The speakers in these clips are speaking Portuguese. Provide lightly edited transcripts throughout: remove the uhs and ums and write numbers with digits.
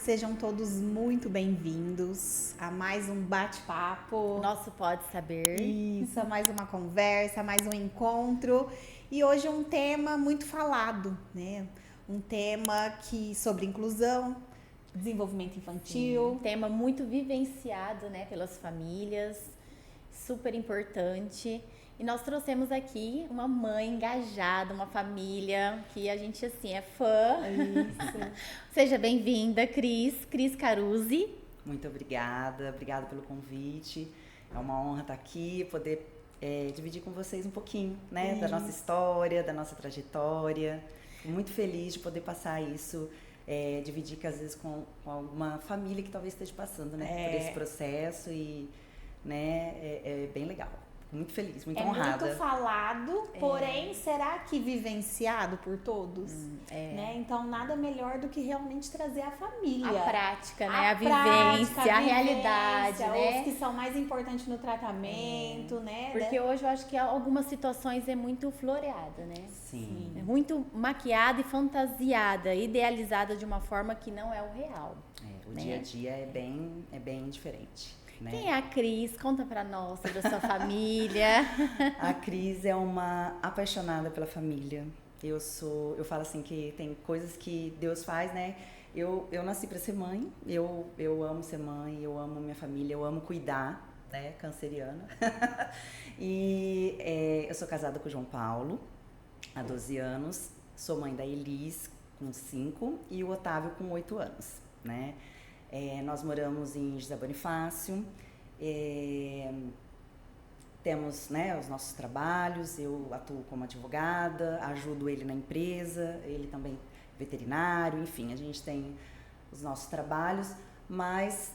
sejam todos muito bem-vindos a mais um bate-papo. Nosso Pode Saber. Isso, a mais uma conversa, mais um encontro. E hoje um tema muito falado, né? Um tema sobre inclusão, desenvolvimento infantil. Um tema muito vivenciado, né, pelas famílias, super importante. E nós trouxemos aqui uma mãe engajada, uma família que a gente, assim, é fã. Isso. Seja bem-vinda, Cris Caruzzi. Muito obrigada pelo convite. É uma honra estar aqui, poder dividir com vocês um pouquinho, né, da nossa história, da nossa trajetória. Fico muito feliz de poder passar isso, dividir às vezes com alguma família que talvez esteja passando, né, por esse processo e, né, é bem legal. Muito feliz, muito honrada. É muito falado, porém, será que vivenciado por todos? Né? Então, nada melhor do que realmente trazer a família. A prática, né? A vivência, a realidade, né? Os que são mais importantes no tratamento, né? Porque hoje eu acho que algumas situações é muito floreada, né? Sim. É muito maquiada e fantasiada, idealizada de uma forma que não é o real. O dia a dia é bem diferente. Né? Quem é a Cris? Conta pra nós sobre a sua família. A Cris é uma apaixonada pela família. Eu falo assim que tem coisas que Deus faz, né? Eu nasci para ser mãe, eu amo ser mãe, eu amo minha família, eu amo cuidar, né? Canceriana. E eu sou casada com o João Paulo há 12 anos, sou mãe da Elis com 5 e o Otávio com 8 anos, né? Nós moramos em José Bonifácio, temos, né, os nossos trabalhos, eu atuo como advogada, ajudo ele na empresa, ele também veterinário, enfim, a gente tem os nossos trabalhos, mas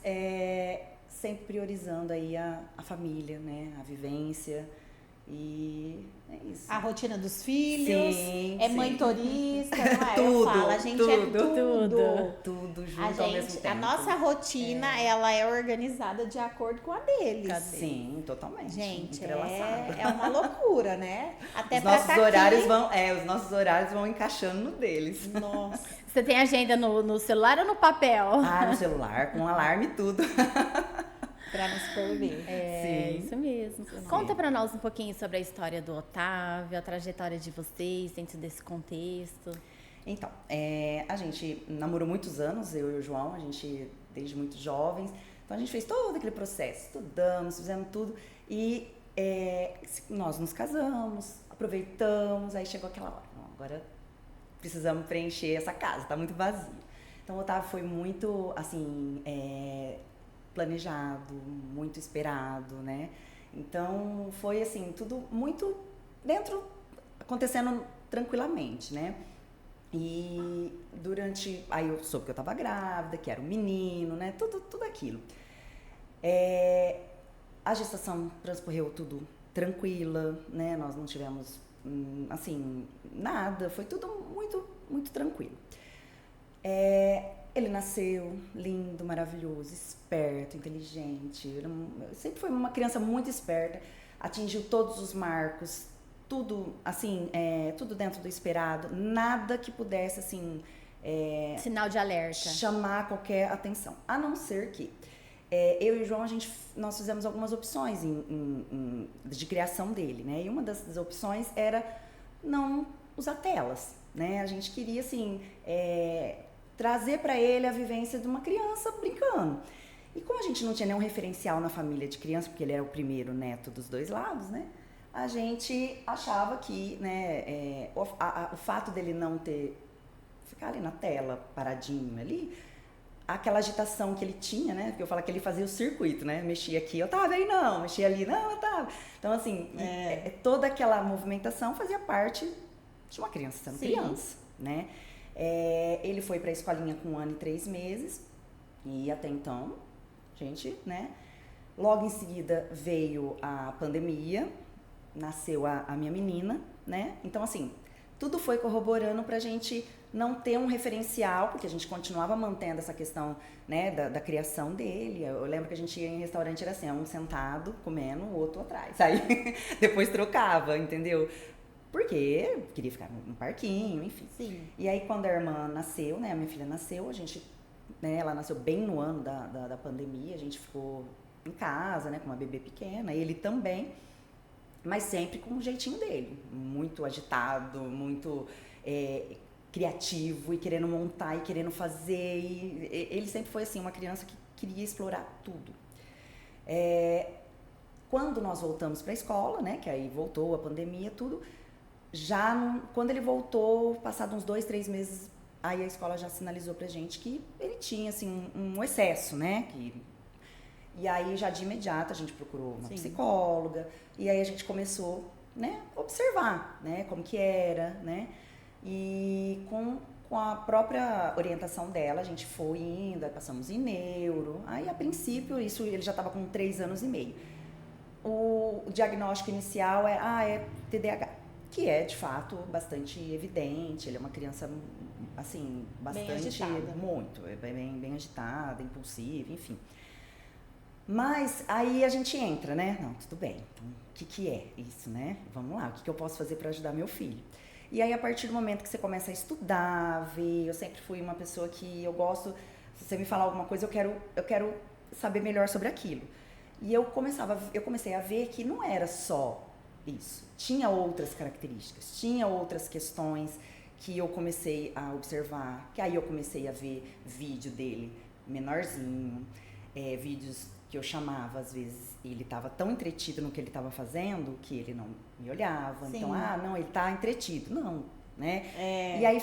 sempre priorizando aí a família, né, a vivência. E é isso. A rotina dos filhos, sim, mãe turista, não é? Tudo, Eu falo, a gente tudo junto ao mesmo tempo. A nossa rotina, ela é organizada de acordo com a deles. Sim, totalmente. Gente, é uma loucura, né? Até os pra nossos horários os nossos horários vão encaixando no deles. Nossa. Você tem agenda no celular ou no papel? No celular, com alarme e tudo. Pra não se perder. Sim. Isso mesmo. Sim. Conta pra nós um pouquinho sobre a história do Otávio, a trajetória de vocês dentro desse contexto. Então, a gente namorou muitos anos, eu e o João, a gente desde muito jovens. Então a gente fez todo aquele processo, estudamos, fizemos tudo e nós nos casamos, aproveitamos, aí chegou aquela hora, agora precisamos preencher essa casa, tá muito vazia. Então o Otávio foi muito, assim, planejado, muito esperado, né? Então foi assim, tudo muito acontecendo tranquilamente, né? E aí eu soube que eu tava grávida, que era um menino, né? Tudo aquilo. A gestação transcorreu tudo tranquila, né? Nós não tivemos, assim, nada, foi tudo muito, muito tranquilo. Ele nasceu lindo, maravilhoso, esperto, inteligente. Ele sempre foi uma criança muito esperta, atingiu todos os marcos, tudo assim, tudo dentro do esperado, nada que pudesse assim, sinal de alerta, chamar qualquer atenção, a não ser que eu e o João nós fizemos algumas opções de criação dele, né? E uma das opções era não usar telas, né? A gente queria assim trazer para ele a vivência de uma criança brincando. E como a gente não tinha nenhum referencial na família de criança, porque ele era o primeiro neto dos dois lados, né? A gente achava que, né, o fato dele não ficar ali na tela, paradinho ali, aquela agitação que ele tinha, né? Porque eu falo que ele fazia o circuito, né? Mexia aqui, eu tava aí não, mexia ali, não, eu tava. Então, assim, toda aquela movimentação fazia parte de uma criança sendo criança, né? Ele foi para a escolinha com 1 ano e 3 meses e até então, gente, né? Logo em seguida veio a pandemia, nasceu a minha menina, né? Então, assim, tudo foi corroborando pra gente não ter um referencial, porque a gente continuava mantendo essa questão, né, da criação dele. Eu lembro que a gente ia em restaurante, era assim, um sentado comendo, o outro atrás. Aí depois trocava, entendeu? Porque queria ficar no parquinho, enfim. Sim. E aí quando a irmã nasceu, né, a minha filha nasceu, a gente né? Ela nasceu bem no ano da pandemia, a gente ficou em casa, né, com uma bebê pequena, ele também, mas sempre com o jeitinho dele, muito agitado, muito criativo e querendo montar e querendo fazer. E ele sempre foi assim, uma criança que queria explorar tudo. Quando nós voltamos para a escola, né, que aí voltou a pandemia, tudo, quando ele voltou, passado uns 2, 3 meses, aí a escola já sinalizou pra gente que ele tinha assim um excesso, né, e aí já de imediato a gente procurou uma psicóloga e aí a gente começou, né, a observar, né, como que era, né, e com a própria orientação dela a gente foi indo, aí passamos em neuro, aí a princípio isso ele já estava com 3 anos e meio. O diagnóstico inicial é TDAH, que é de fato bastante evidente, ele é uma criança assim, bastante, bem agitada. Muito, bem agitada, impulsiva, enfim. Mas aí a gente entra, né? Não, tudo bem, então o que é isso, né? Vamos lá, o que eu posso fazer para ajudar meu filho? E aí a partir do momento que você começa a estudar, ver, eu sempre fui uma pessoa que eu gosto, se você me falar alguma coisa, eu quero saber melhor sobre aquilo. E eu comecei a ver que não era só isso, tinha outras características, tinha outras questões que eu comecei a observar, que aí eu comecei a ver vídeo dele menorzinho, vídeos que eu chamava, às vezes, ele estava tão entretido no que ele estava fazendo que ele não me olhava. Sim. Então, não, ele está entretido. Não, né? E aí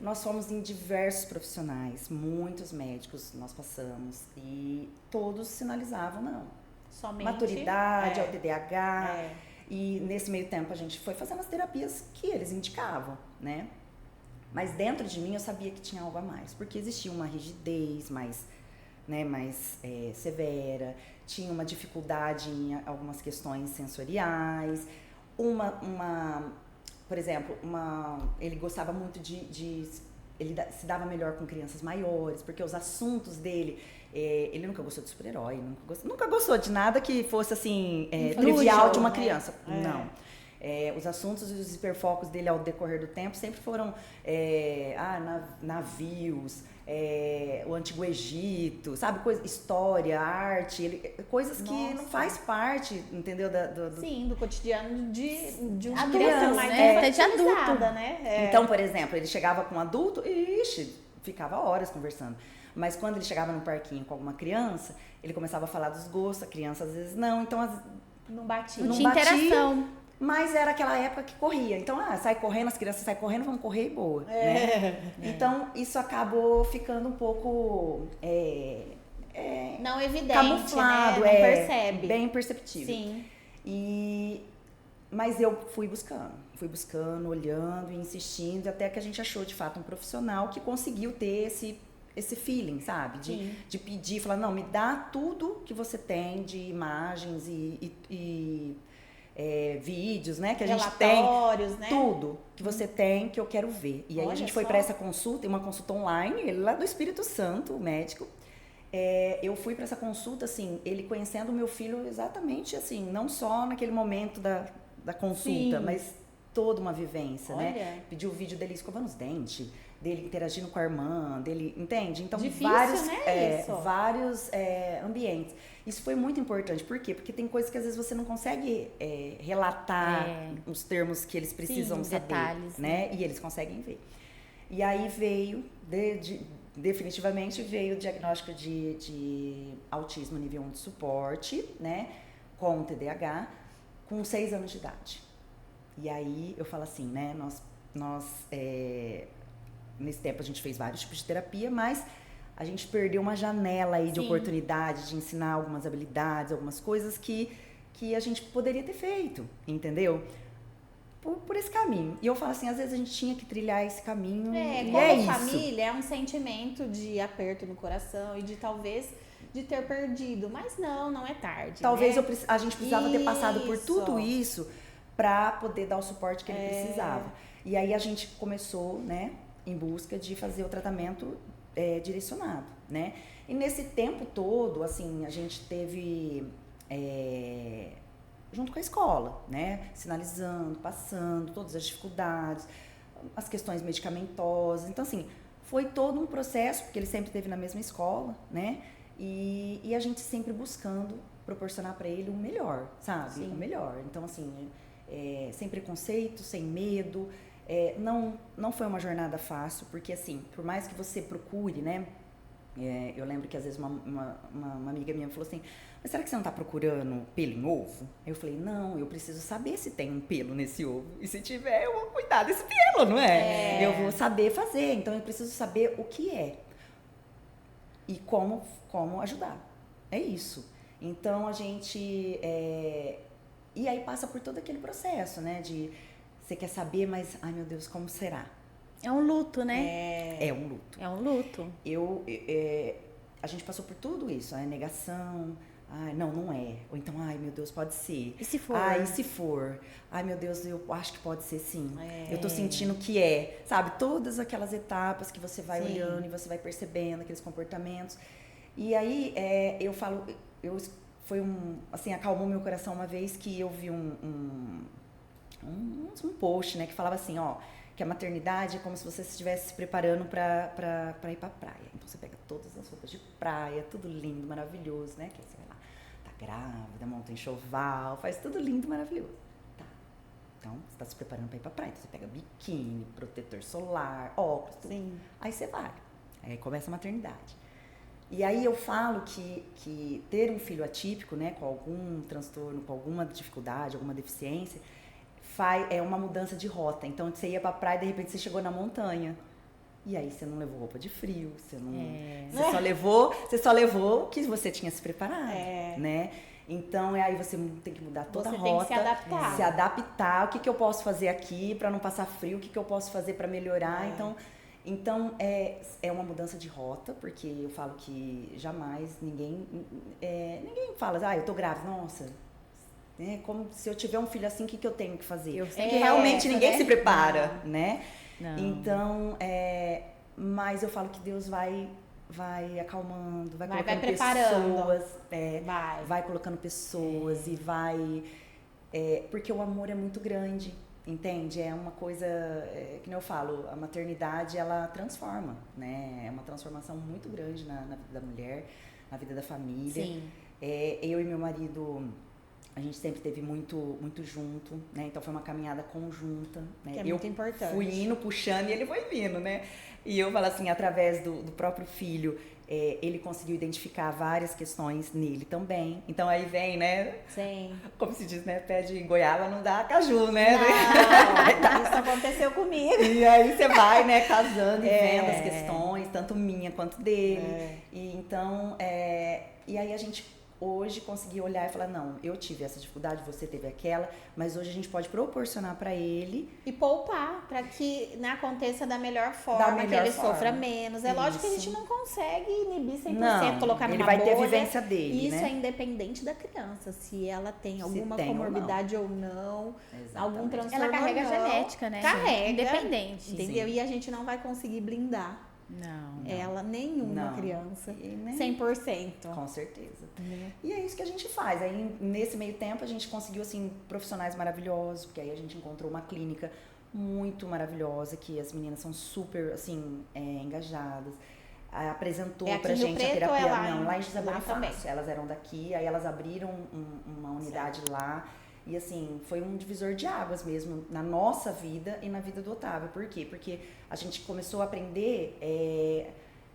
nós fomos em diversos profissionais, muitos médicos nós passamos e todos sinalizavam, não. Somente maturidade, ao TDAH. E nesse meio tempo a gente foi fazendo as terapias que eles indicavam, né? Mas dentro de mim eu sabia que tinha algo a mais, porque existia uma rigidez mais severa, tinha uma dificuldade em algumas questões sensoriais, por exemplo, ele gostava muito ele se dava melhor com crianças maiores, porque os assuntos dele, ele nunca gostou de super-herói, nunca gostou de nada que fosse assim, trivial de uma criança, não. Os assuntos e os hiperfocos dele ao decorrer do tempo sempre foram navios, o Antigo Egito, sabe? História, arte, coisas que não faz parte, entendeu? Sim, do cotidiano de uma adulto, criança mais de adulto, né? Então, por exemplo, ele chegava com um adulto, ficava horas conversando. Mas quando ele chegava no parquinho com alguma criança, ele começava a falar dos gostos, a criança às vezes não, então não batia. Não tinha interação. Mas era aquela época que corria. Então, sai correndo, as crianças saem correndo, vão correr e boa. Né? Então, isso acabou ficando um pouco... não evidente, camuflado, né? Não percebe. Bem perceptível. Sim. Mas eu fui buscando, olhando e insistindo, até que a gente achou, de fato, um profissional que conseguiu ter esse feeling, sabe? De pedir, falar, não, me dá tudo que você tem de imagens e vídeos, né, que a gente tem, né? tudo que você tem que eu quero ver. E aí a gente foi para essa consulta, uma consulta online, ele lá do Espírito Santo, o médico. Eu fui para essa consulta, assim, ele conhecendo o meu filho exatamente assim, não só naquele momento da consulta, mas toda uma vivência, né? Pediu o vídeo dele escovando os dentes, dele interagindo com a irmã, dele, entende? Então, difícil, vários ambientes. Isso foi muito importante. Por quê? Porque tem coisas que às vezes você não consegue relatar os termos que eles precisam saber, detalhes, né? E eles conseguem ver. E aí veio, definitivamente veio o diagnóstico de autismo nível 1 de suporte, né? Com TDAH, com 6 anos de idade. E aí eu falo assim, né? Nós nesse tempo a gente fez vários tipos de terapia, mas a gente perdeu uma janela aí de oportunidade de ensinar algumas habilidades, algumas coisas que a gente poderia ter feito, entendeu? Por esse caminho. E eu falo assim, às vezes a gente tinha que trilhar esse caminho. Como família, é um sentimento de aperto no coração e de talvez de ter perdido, mas não é tarde. Talvez a gente precisava ter passado por tudo isso para poder dar o suporte que ele precisava. E aí a gente começou, né, em busca de fazer o tratamento direcionado, né? E nesse tempo todo, assim, a gente teve junto com a escola, né, sinalizando, passando todas as dificuldades, as questões medicamentosas. Então, assim, foi todo um processo, porque ele sempre esteve na mesma escola, né? E a gente sempre buscando proporcionar para ele o melhor, sabe? Sim. O melhor. Então, assim, sem preconceito, sem medo. Não foi uma jornada fácil, porque, assim, por mais que você procure, né? Eu lembro que às vezes uma amiga minha falou assim, mas será que você não está procurando pelo em ovo? Eu falei, não, eu preciso saber se tem um pelo nesse ovo. E se tiver, eu vou cuidar desse pelo, não é? Eu vou saber fazer, então eu preciso saber o que é. E como ajudar. É isso. Então a gente... E aí passa por todo aquele processo, né? De você quer saber, mas, ai meu Deus, como será? É um luto, né? É um luto. É um luto. A gente passou por tudo isso, a negação, ai, não é. Ou então, ai meu Deus, pode ser. E se for? Ai, e se for? Ai meu Deus, eu acho que pode ser sim. Eu tô sentindo que é. Sabe, todas aquelas etapas que você vai olhando e você vai percebendo aqueles comportamentos. E aí, eu falo, assim, acalmou meu coração uma vez que eu vi um post, né, que falava assim, ó, que a maternidade é como se você estivesse se preparando para ir pra praia. Então você pega todas as roupas de praia, tudo lindo, maravilhoso, né? Que você vai lá, tá grávida, monta enxoval, faz tudo lindo, maravilhoso. Tá. Então você tá se preparando para ir pra praia. Então você pega biquíni, protetor solar, óculos, tudo. Sim. Aí você vai. Aí começa a maternidade. E aí eu falo que ter um filho atípico, né, com algum transtorno, com alguma dificuldade, alguma deficiência, é uma mudança de rota. Então você ia pra praia e de repente você chegou na montanha. E aí você não levou roupa de frio, você só levou o que você tinha se preparado, né? Então aí você tem que mudar toda a rota, tem que se adaptar. Se adaptar, o que eu posso fazer aqui para não passar frio, o que eu posso fazer para melhorar. Então é uma mudança de rota, porque eu falo que jamais ninguém fala, eu tô grávida, nossa. Como se eu tiver um filho assim, o que eu tenho que fazer? Porque realmente ninguém se prepara, né? Não. Então, mas eu falo que Deus vai acalmando, vai colocando preparando. pessoas, vai colocando pessoas e vai... porque o amor é muito grande, entende? É uma coisa, que nem eu falo, a maternidade, ela transforma, né? É uma transformação muito grande na vida da mulher, na vida da família. Sim. Eu e meu marido... A gente sempre esteve muito, muito junto, né? Então foi uma caminhada conjunta, né? Que é muito importante. Fui indo, puxando e ele foi vindo, né? E eu falo assim, através do próprio filho, ele conseguiu identificar várias questões nele também. Então aí vem, né? Sim. Como se diz, né? Pé de goiaba não dá caju, né? Não, isso aconteceu comigo. E aí você vai, né, casando e vendo as questões, tanto minha quanto dele. E então, e aí a gente hoje conseguir olhar e falar, não, eu tive essa dificuldade, você teve aquela, mas hoje a gente pode proporcionar para ele... E poupar, para que aconteça da melhor forma, que ele sofra menos. É lógico que a gente não consegue inibir 100%, colocar numa bolha. Ele vai ter a vivência dele, Isso né? é independente da criança, se ela tem alguma comorbidade ou não, algum transtorno. Ela carrega ou não. genética, né? Carrega. Independente. Entendeu? E a gente não vai conseguir blindar ela, nenhuma criança, 100%. Com certeza. E é isso que a gente faz. Aí, nesse meio tempo, a gente conseguiu, assim, profissionais maravilhosos, porque aí a gente encontrou uma clínica muito maravilhosa, que as meninas são super, assim, engajadas. Apresentou pra gente a terapia. Lá em José Bonifácio. Elas eram daqui, aí elas abriram uma unidade lá. E assim, foi um divisor de águas mesmo na nossa vida e na vida do Otávio. Por quê? Porque a gente começou a aprender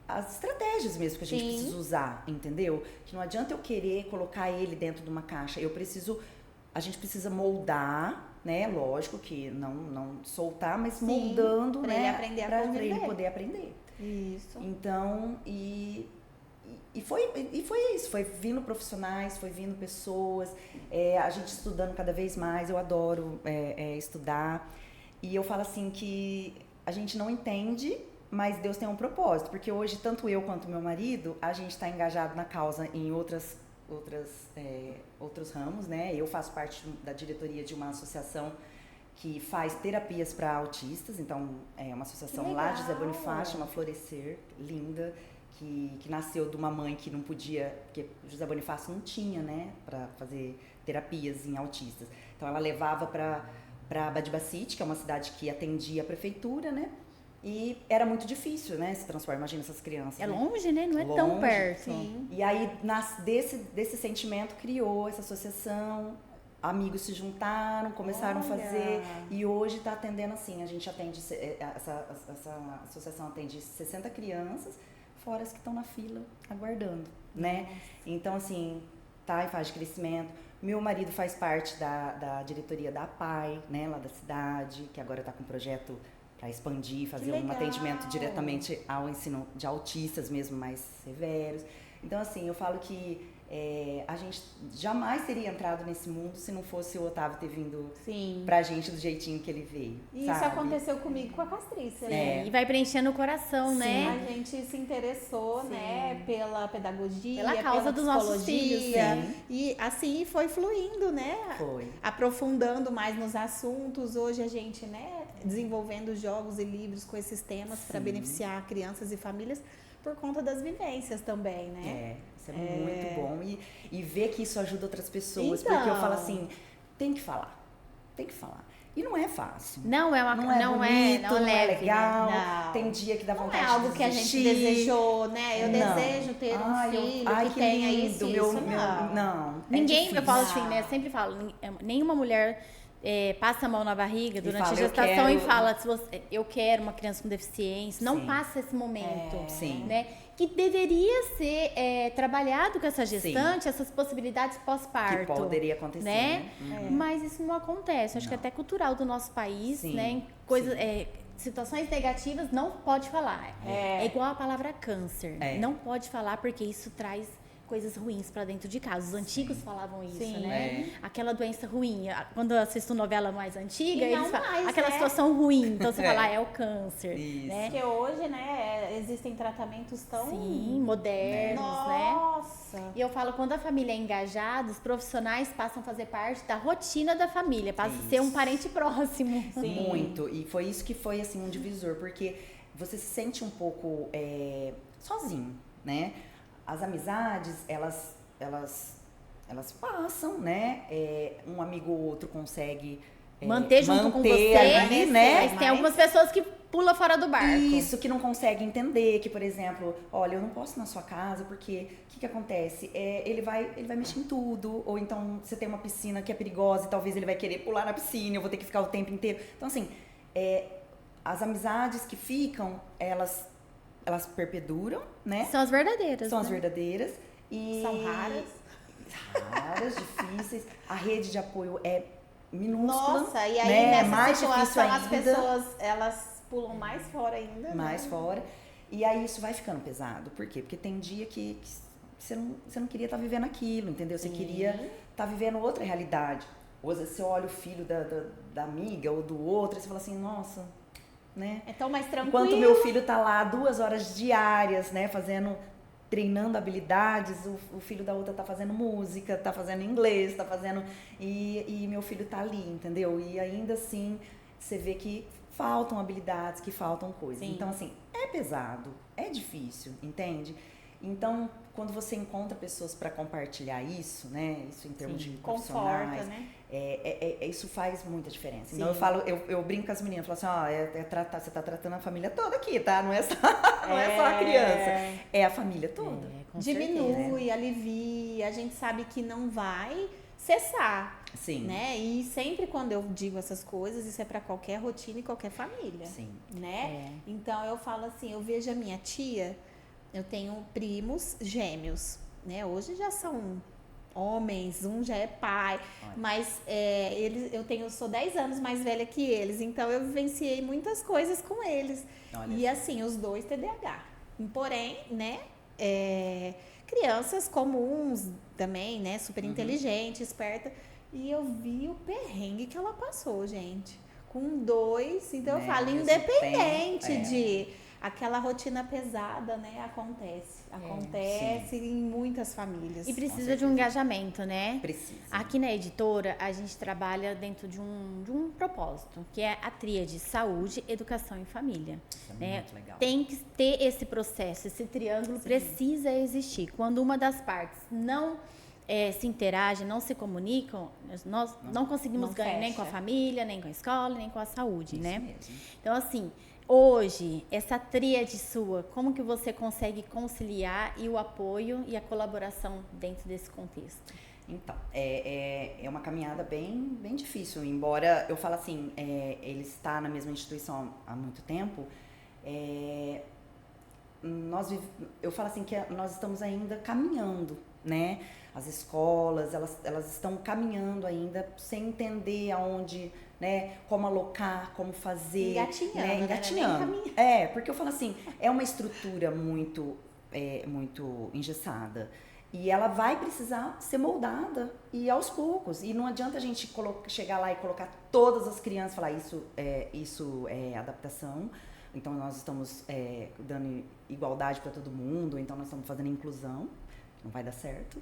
as estratégias mesmo que a gente precisa usar, entendeu? Que não adianta eu querer colocar ele dentro de uma caixa. A gente precisa moldar, né? Lógico que não soltar, mas moldando, pra né? ele aprender a conviver. Pra ele poder aprender. Isso. Então, E foi isso, foi vindo profissionais, foi vindo pessoas, a gente estudando cada vez mais, eu adoro estudar. E eu falo assim que a gente não entende, mas Deus tem um propósito, porque hoje tanto eu quanto meu marido, a gente está engajado na causa em outros ramos, né? Eu faço parte da diretoria de uma associação que faz terapias para autistas, então é uma associação lá de José Bonifácio, chama Florescer, linda. Que nasceu de uma mãe que não podia, porque José Bonifácio não tinha, né, para fazer terapias em autistas. Então ela levava para Badibacite, que é uma cidade que atendia a prefeitura, né, E era muito difícil, né, se transformar, imagina essas crianças. É né? longe, né? Não é tão Longe, perto. Sim. E aí, desse sentimento, criou essa associação, amigos se juntaram, começaram a Olha. fazer, e hoje está atendendo assim, a gente atende, essa associação atende 60 crianças, fora as que estão na fila, aguardando, né? Então, assim, tá em fase de crescimento. Meu marido faz parte da diretoria da APAI, né, lá da cidade, que agora está com um projeto para expandir, fazer um legal. atendimento diretamente ao ensino de autistas mesmo, mais severos. Então, assim, eu falo que a gente jamais teria entrado nesse mundo se não fosse o Otávio ter vindo Sim. pra gente do jeitinho que ele veio, E sabe? isso aconteceu comigo com a Castrícia, né? E vai preenchendo o coração, A né? gente se interessou, Sim. né, pela pedagogia, Pela causa dos nossos psicologia, filhos. Sim. E assim foi fluindo, né? Foi. Aprofundando mais nos assuntos. Hoje a gente, né, desenvolvendo jogos e livros com esses temas para Sim. beneficiar crianças e famílias por conta das vivências também, né? Isso é muito bom. E ver que isso ajuda outras pessoas. Então. Porque eu falo assim, tem que falar. Tem que falar. E não é fácil. Não é uma Não é bonito, não é leve, né? legal. Não. Tem dia que dá Não vontade é algo de que a gente desistir. desejou, né? Eu Não. desejo ter um Ai, filho ai, que tenha lindo, isso, meu, isso, não. não. Ninguém, difícil. eu falo assim, né? Eu sempre falo, nenhuma mulher passa a mão na barriga durante fala, a "Eu gestação e quero". fala, se você, eu quero uma criança com deficiência. Não Sim. passa esse momento, Sim. né? Que deveria ser trabalhado com essa gestante, essas possibilidades pós-parto. Que poderia acontecer, né? né? Mas isso não acontece. Acho que é Não. até cultural do nosso país, Sim, né? Coisas, sim. situações negativas não pode falar. É igual a palavra câncer. É. Não pode falar porque isso traz coisas ruins para dentro de casa. Os antigos falavam isso, Sim. né? Aquela doença ruim. Quando eu assisto novela mais antiga, E não eles falam mais, aquela né? situação ruim. Então você fala, é o câncer, Isso. né? Porque hoje, né, existem tratamentos tão... Sim, modernos, né? Nossa! E eu falo, quando a família é engajada, os profissionais passam a fazer parte da rotina da família, passa a ser um Isso. parente próximo. Sim. Muito. E foi isso que foi, assim, um divisor. Porque você se sente um pouco sozinho, né? As amizades, elas passam, né? Um amigo ou outro consegue Manter junto com você, ali, né? Mas tem algumas pessoas que pulam fora do barco. Isso, que não consegue entender que, por exemplo, olha, eu não posso ir na sua casa porque o que acontece? Ele vai mexer em tudo, ou então você tem uma piscina que é perigosa e talvez ele vai querer pular na piscina, eu vou ter que ficar o tempo inteiro. Então, assim, as amizades que ficam, elas perpeduram, né? São as verdadeiras. São as né? verdadeiras. E São raras. raras, difíceis. A rede de apoio é minúscula. Nossa, e aí né? nessa mais situação difícil as ainda. pessoas, elas pulam mais fora ainda, Mais né? fora. E aí isso vai ficando pesado. Por quê? Porque tem dia que você não queria estar vivendo aquilo, entendeu? Você queria estar vivendo outra realidade. Ou às vezes você olha o filho da amiga ou do outro e você fala assim, nossa, né? É tão mais tranquilo. Enquanto meu filho tá lá 2 horas diárias, né, treinando habilidades, o filho da outra tá fazendo música, tá fazendo inglês, tá fazendo... E meu filho tá ali, entendeu? E ainda assim, você vê que faltam habilidades, que faltam coisas. Sim. Então, assim, é pesado, é difícil, entende? Então, quando você encontra pessoas para compartilhar isso, né, isso em termos de Conforta, profissionais, né? isso faz muita diferença. Sim. Então, eu brinco com as meninas, falo assim, você tá tratando a família toda aqui, tá? Não é só, não é só a criança, é a família toda. Com Diminui, alivia, a gente sabe que não vai cessar, Sim. né? E sempre quando eu digo essas coisas, isso é para qualquer rotina e qualquer família, Sim. né? Então eu falo assim, eu vejo a minha tia, eu tenho primos gêmeos, né? Hoje já são homens, um já é pai, Olha. mas sou 10 anos mais velha que eles, então eu vivenciei muitas coisas com eles. Olha E assim, os dois TDAH. Porém, né, crianças comuns também, né, super inteligente, esperta. E eu vi o perrengue que ela passou, gente. Com 2, então eu Né, falo, mesmo independente tempo, de aquela rotina pesada, né, acontece em muitas famílias. E precisa certeza. de um engajamento, né? Precisa. Aqui na editora, a gente trabalha dentro de um propósito, que é a tríade saúde, educação e família. Isso é Né? muito legal. Tem que ter esse processo, esse triângulo precisa existir. Quando uma das partes não se interage, não se comunicam, nós não conseguimos Não ganho nem com a fecha. família, nem com a escola, nem com a saúde, Isso né? mesmo. Então, assim, Hoje, essa tríade sua, como que você consegue conciliar e o apoio e a colaboração dentro desse contexto? Então, é uma caminhada bem difícil, embora eu falo assim, ele está na mesma instituição há muito tempo, eu falo assim que nós estamos ainda caminhando, né? As escolas, elas estão caminhando ainda, sem entender aonde, né? Como alocar, como fazer. Engatinhando, né? Engatinhando. Porque eu falo assim, é uma estrutura muito engessada. E ela vai precisar ser moldada e aos poucos. E não adianta a gente chegar lá e colocar todas as crianças e falar isso é adaptação. Então nós estamos dando igualdade para todo mundo, então nós estamos fazendo inclusão, não vai dar certo.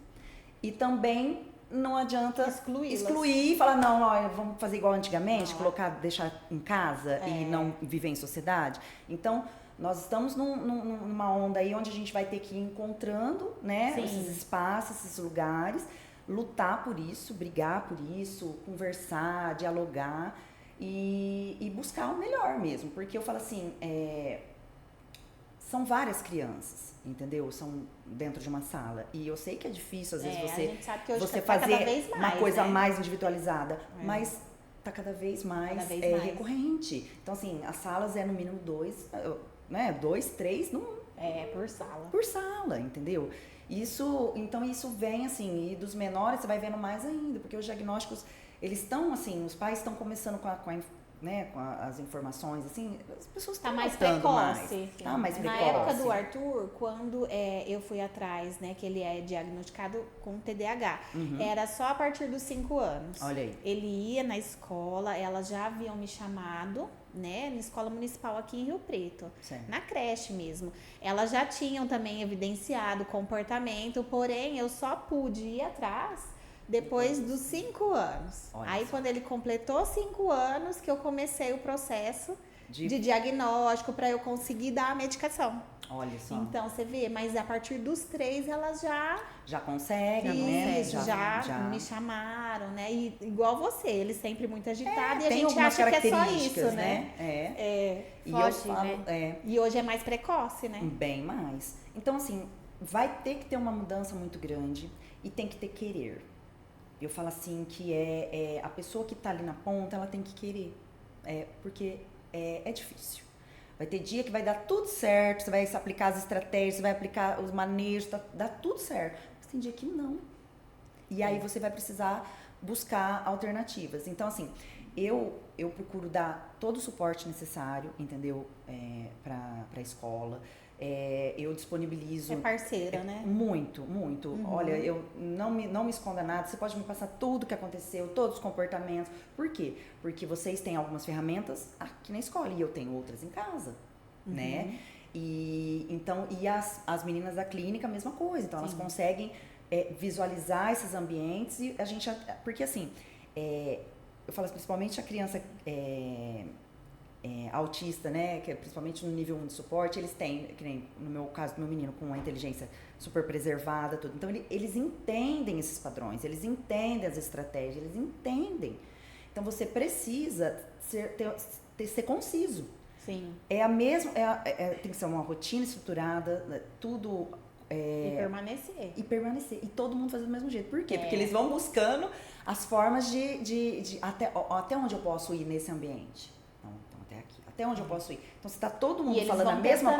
E também não adianta excluir e falar, não, vamos fazer igual antigamente, deixar em casa e não viver em sociedade. Então, nós estamos numa onda aí onde a gente vai ter que ir encontrando, né, esses espaços, esses lugares, lutar por isso, brigar por isso, conversar, dialogar e buscar o melhor mesmo. Porque eu falo assim, são várias crianças, entendeu? São dentro de uma sala. E eu sei que é difícil, às vezes, você fazer uma coisa mais individualizada. Mas tá cada vez mais recorrente. Então, assim, as salas no mínimo 2, né? 2, 3, não... por sala. Por sala, entendeu? Então isso vem, assim, e dos menores você vai vendo mais ainda, porque os diagnósticos, eles estão, assim, os pais estão começando com as informações, assim, as pessoas estão mais precoce. Tá mais precoce. Na época do Arthur, quando eu fui atrás, né, que ele é diagnosticado com TDAH, era só a partir dos 5 anos. Olha aí. Ele ia na escola, elas já haviam me chamado, né, na escola municipal aqui em Rio Preto, na creche mesmo. Elas já tinham também evidenciado o comportamento, porém eu só pude ir atrás depois dos 5 anos. Aí quando ele completou 5 anos que eu comecei o processo de diagnóstico para eu conseguir dar a medicação. Olha só. Então você vê, mas a partir dos 3 elas já conseguem, já me chamaram, né? E igual você, ele sempre muito agitado e a gente acha que é só isso, né? E eu falo, E hoje é mais precoce, né? Bem mais. Então assim, vai ter que ter uma mudança muito grande e tem que ter querer. Eu falo assim que a pessoa que tá ali na ponta, ela tem que querer, porque é difícil. Vai ter dia que vai dar tudo certo, você vai aplicar as estratégias, você vai aplicar os manejos, dá tudo certo. Mas tem dia que não. E aí você vai precisar buscar alternativas. Então, assim, eu procuro dar todo o suporte necessário, entendeu? Para a escola. Eu disponibilizo... É parceira, né? Muito, muito. Olha, eu não me esconda nada. Você pode me passar tudo o que aconteceu, todos os comportamentos. Por quê? Porque vocês têm algumas ferramentas aqui na escola e eu tenho outras em casa, né? E as meninas da clínica, a mesma coisa. Então, elas conseguem visualizar esses ambientes e a gente... Porque, assim, eu falo principalmente a criança... autista, né, que é principalmente no nível 1 de suporte, eles têm, que nem no meu caso do meu menino, com a inteligência super preservada, tudo. Então, eles entendem esses padrões, eles entendem as estratégias, eles entendem. Então, você precisa ser conciso. Sim. Tem que ser uma rotina estruturada, tudo... E permanecer. E todo mundo fazer do mesmo jeito. Por quê? Porque eles vão buscando as formas de até onde eu posso ir nesse ambiente. Até onde eu posso ir. Então, se tá todo mundo falando a mesma...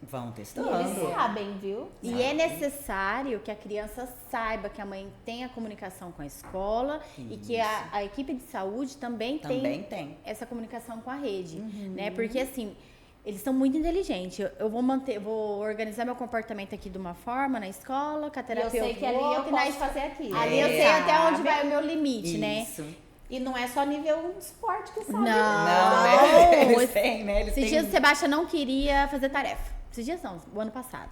Vão testando. E eles sabem, viu? E é necessário que a criança saiba que a mãe tem a comunicação com a escola e que a equipe de saúde também tem essa comunicação com a rede, né? Porque, assim, eles são muito inteligentes. Eu vou organizar meu comportamento aqui de uma forma na escola, com a terapeuta. Eu sei que ali eu posso fazer aqui. Ali eu sei até onde vai o meu limite, né? E não é só nível esporte que sabe. Não. Eles têm, né? Esses dias o Sebastião não queria fazer tarefa. Esses dias não, o ano passado.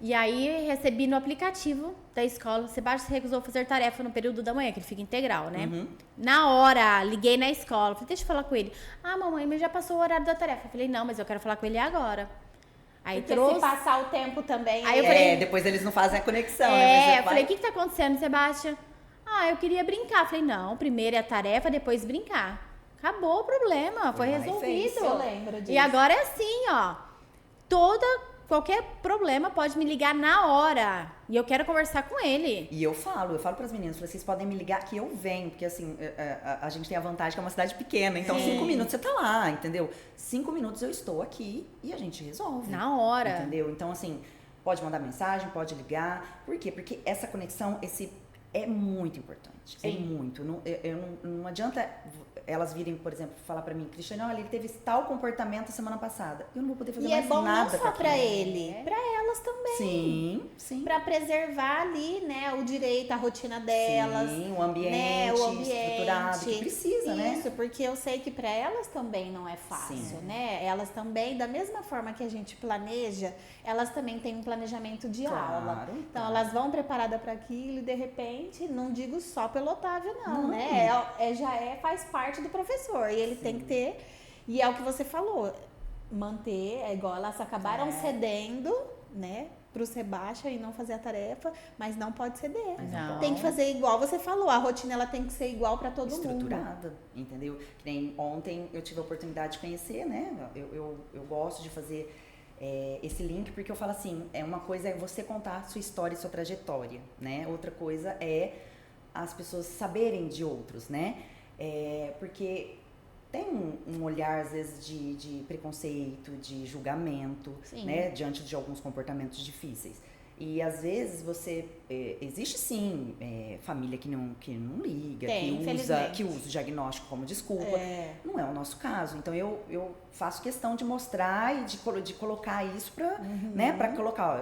E aí recebi no aplicativo da escola, o Sebastião recusou fazer tarefa no período da manhã, que ele fica integral, né? Na hora, liguei na escola, falei, deixa eu falar com ele. Mamãe, mas já passou o horário da tarefa. Eu falei, não, mas eu quero falar com ele agora. Aí porque se passar o tempo também... Aí eu falei, depois eles não fazem a conexão, né? Eu falei, o que tá acontecendo, Sebastião? Eu queria brincar. Falei, não, primeiro é a tarefa, depois brincar. Acabou o problema, foi resolvido. Eu lembro disso. E agora é assim, ó. Qualquer problema pode me ligar na hora. E eu quero conversar com ele. E eu falo para as meninas, vocês podem me ligar que eu venho, porque assim, a gente tem a vantagem que é uma cidade pequena, então 5 minutos você tá lá, entendeu? 5 minutos eu estou aqui e a gente resolve. Na hora. Entendeu? Então assim, pode mandar mensagem, pode ligar. Por quê? Porque essa conexão, é muito importante. Sim. É muito. Não adianta elas virem, por exemplo, falar pra mim, Cristiane, olha, ele teve tal comportamento semana passada. Eu não vou poder fazer mais nada. E é bom não só pra ele, pra elas também. Sim, sim. Pra preservar ali, né, o direito, a rotina delas. Sim, o ambiente, né, o ambiente estruturado, que precisa, né? Isso, porque eu sei que pra elas também não é fácil, sim, né? Elas também, da mesma forma que a gente planeja, elas também têm um planejamento de aula. Então, elas vão preparadas pra aquilo e, de repente, não digo só pelo Otávio, não, né? Faz parte do professor. E ele tem que ter... E é o que você falou. Manter, é igual elas acabaram cedendo, né? Pro Sebastião e não fazer a tarefa, mas não pode ceder. Não. Tem que fazer igual você falou. A rotina, ela tem que ser igual para todo mundo. Estruturada, entendeu? Que nem ontem eu tive a oportunidade de conhecer, né? Eu gosto de fazer... esse link, porque eu falo assim, uma coisa é você contar a sua história e sua trajetória, né? Outra coisa é as pessoas saberem de outros, né? Porque tem um olhar, às vezes, de preconceito, de julgamento, sim, né? Diante de alguns comportamentos difíceis. E, às vezes, existe, sim, família que não liga, que usa o diagnóstico como desculpa. Não é o nosso caso. Então, eu faço questão de mostrar e de colocar isso né, para colocar,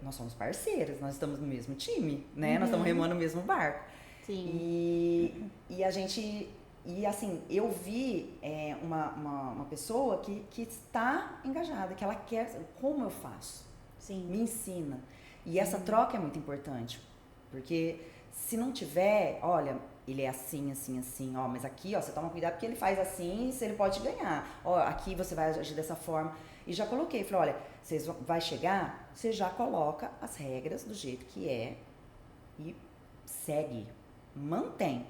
nós somos parceiras, nós estamos no mesmo time, né? Nós estamos remando no mesmo barco. Sim. E a gente... E assim, eu vi uma pessoa que está engajada, que ela quer... Como eu faço? Sim. Me ensina. E essa troca é muito importante, porque se não tiver, olha, ele é assim, assim, assim, ó, mas aqui, ó, você toma cuidado porque ele faz assim, se ele pode ganhar. Ó, aqui você vai agir dessa forma. E já coloquei, falei, olha, vai chegar, você já coloca as regras do jeito que é e segue, mantém.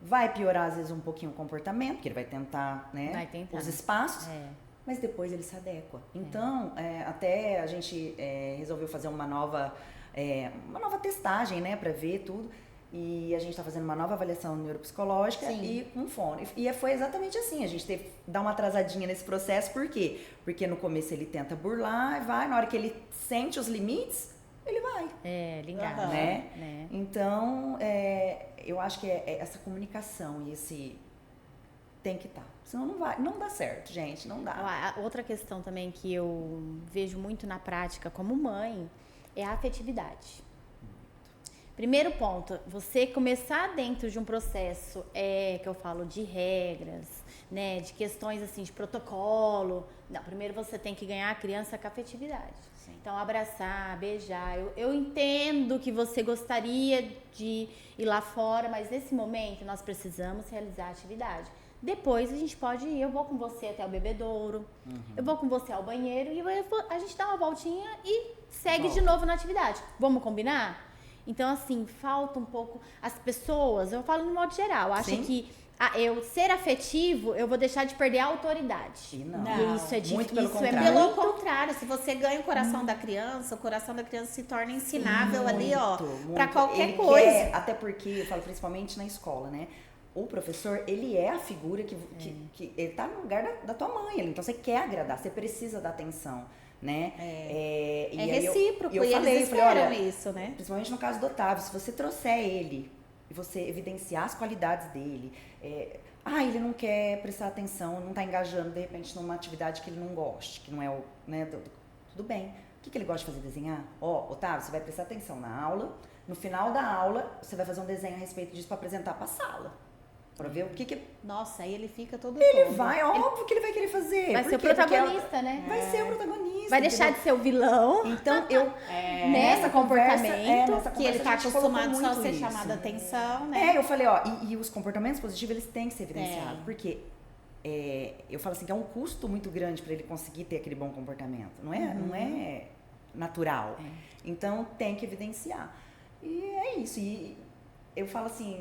Vai piorar, às vezes, um pouquinho o comportamento, porque ele vai tentar, né, os espaços. Mas depois ele se adequa. Então, até a gente resolveu fazer uma nova testagem, né, para ver tudo. E a gente está fazendo uma nova avaliação neuropsicológica. Sim. E com fone. E foi exatamente assim, a gente teve que dar uma atrasadinha nesse processo. Por quê? Porque no começo ele tenta burlar, vai, na hora que ele sente os limites, ele vai. Ligado. Né? Então, eu acho que essa comunicação e esse... tem que estar. Senão não dá certo, gente, não dá. Outra questão também que eu vejo muito na prática como mãe é a afetividade. Primeiro ponto, você começar dentro de um processo que eu falo de regras, né, de questões assim, de protocolo. Não, primeiro você tem que ganhar a criança com a afetividade. Sim. Então, abraçar, beijar. Eu entendo que você gostaria de ir lá fora, mas nesse momento nós precisamos realizar a atividade. Depois a gente pode ir, eu vou com você até o bebedouro, eu vou com você ao banheiro e a gente dá uma voltinha e segue de novo na atividade. Vamos combinar? Então, assim, falta um pouco as pessoas, eu falo no modo geral, acham que eu ser afetivo, eu vou deixar de perder a autoridade. E não. E isso é difícil. Muito pelo contrário. Pelo contrário, se você ganha o coração da criança, o coração da criança se torna ensinável ali, ó, pra qualquer coisa. Até porque, eu falo principalmente na escola, né? O professor, ele é a figura que ele tá no lugar da tua mãe. Então, você quer agradar, você precisa dar atenção, né? É aí recíproco, eu falei, eles esperam olha, isso, né? Principalmente no caso do Otávio, se você trouxer ele e você evidenciar as qualidades dele, ele não quer prestar atenção, não tá engajando, de repente, numa atividade que ele não goste, que não é o, né, tudo bem. O que ele gosta de fazer? Desenhar? Otávio, você vai prestar atenção na aula, no final da aula, você vai fazer um desenho a respeito disso para apresentar para a sala. Pra ver o que... Nossa, aí ele fica todo vai, óbvio que ele vai querer fazer. Vai ser o protagonista, né? Vai ser o protagonista. Vai deixar de ser o vilão. Então, eu... nessa comportamento, nessa que ele tá acostumado só a ser chamado a atenção, né? Eu falei, e os comportamentos positivos, eles têm que ser evidenciados. Porque eu falo assim, que é um custo muito grande para ele conseguir ter aquele bom comportamento. Não é natural. Então, tem que evidenciar. E é isso. eu falo assim,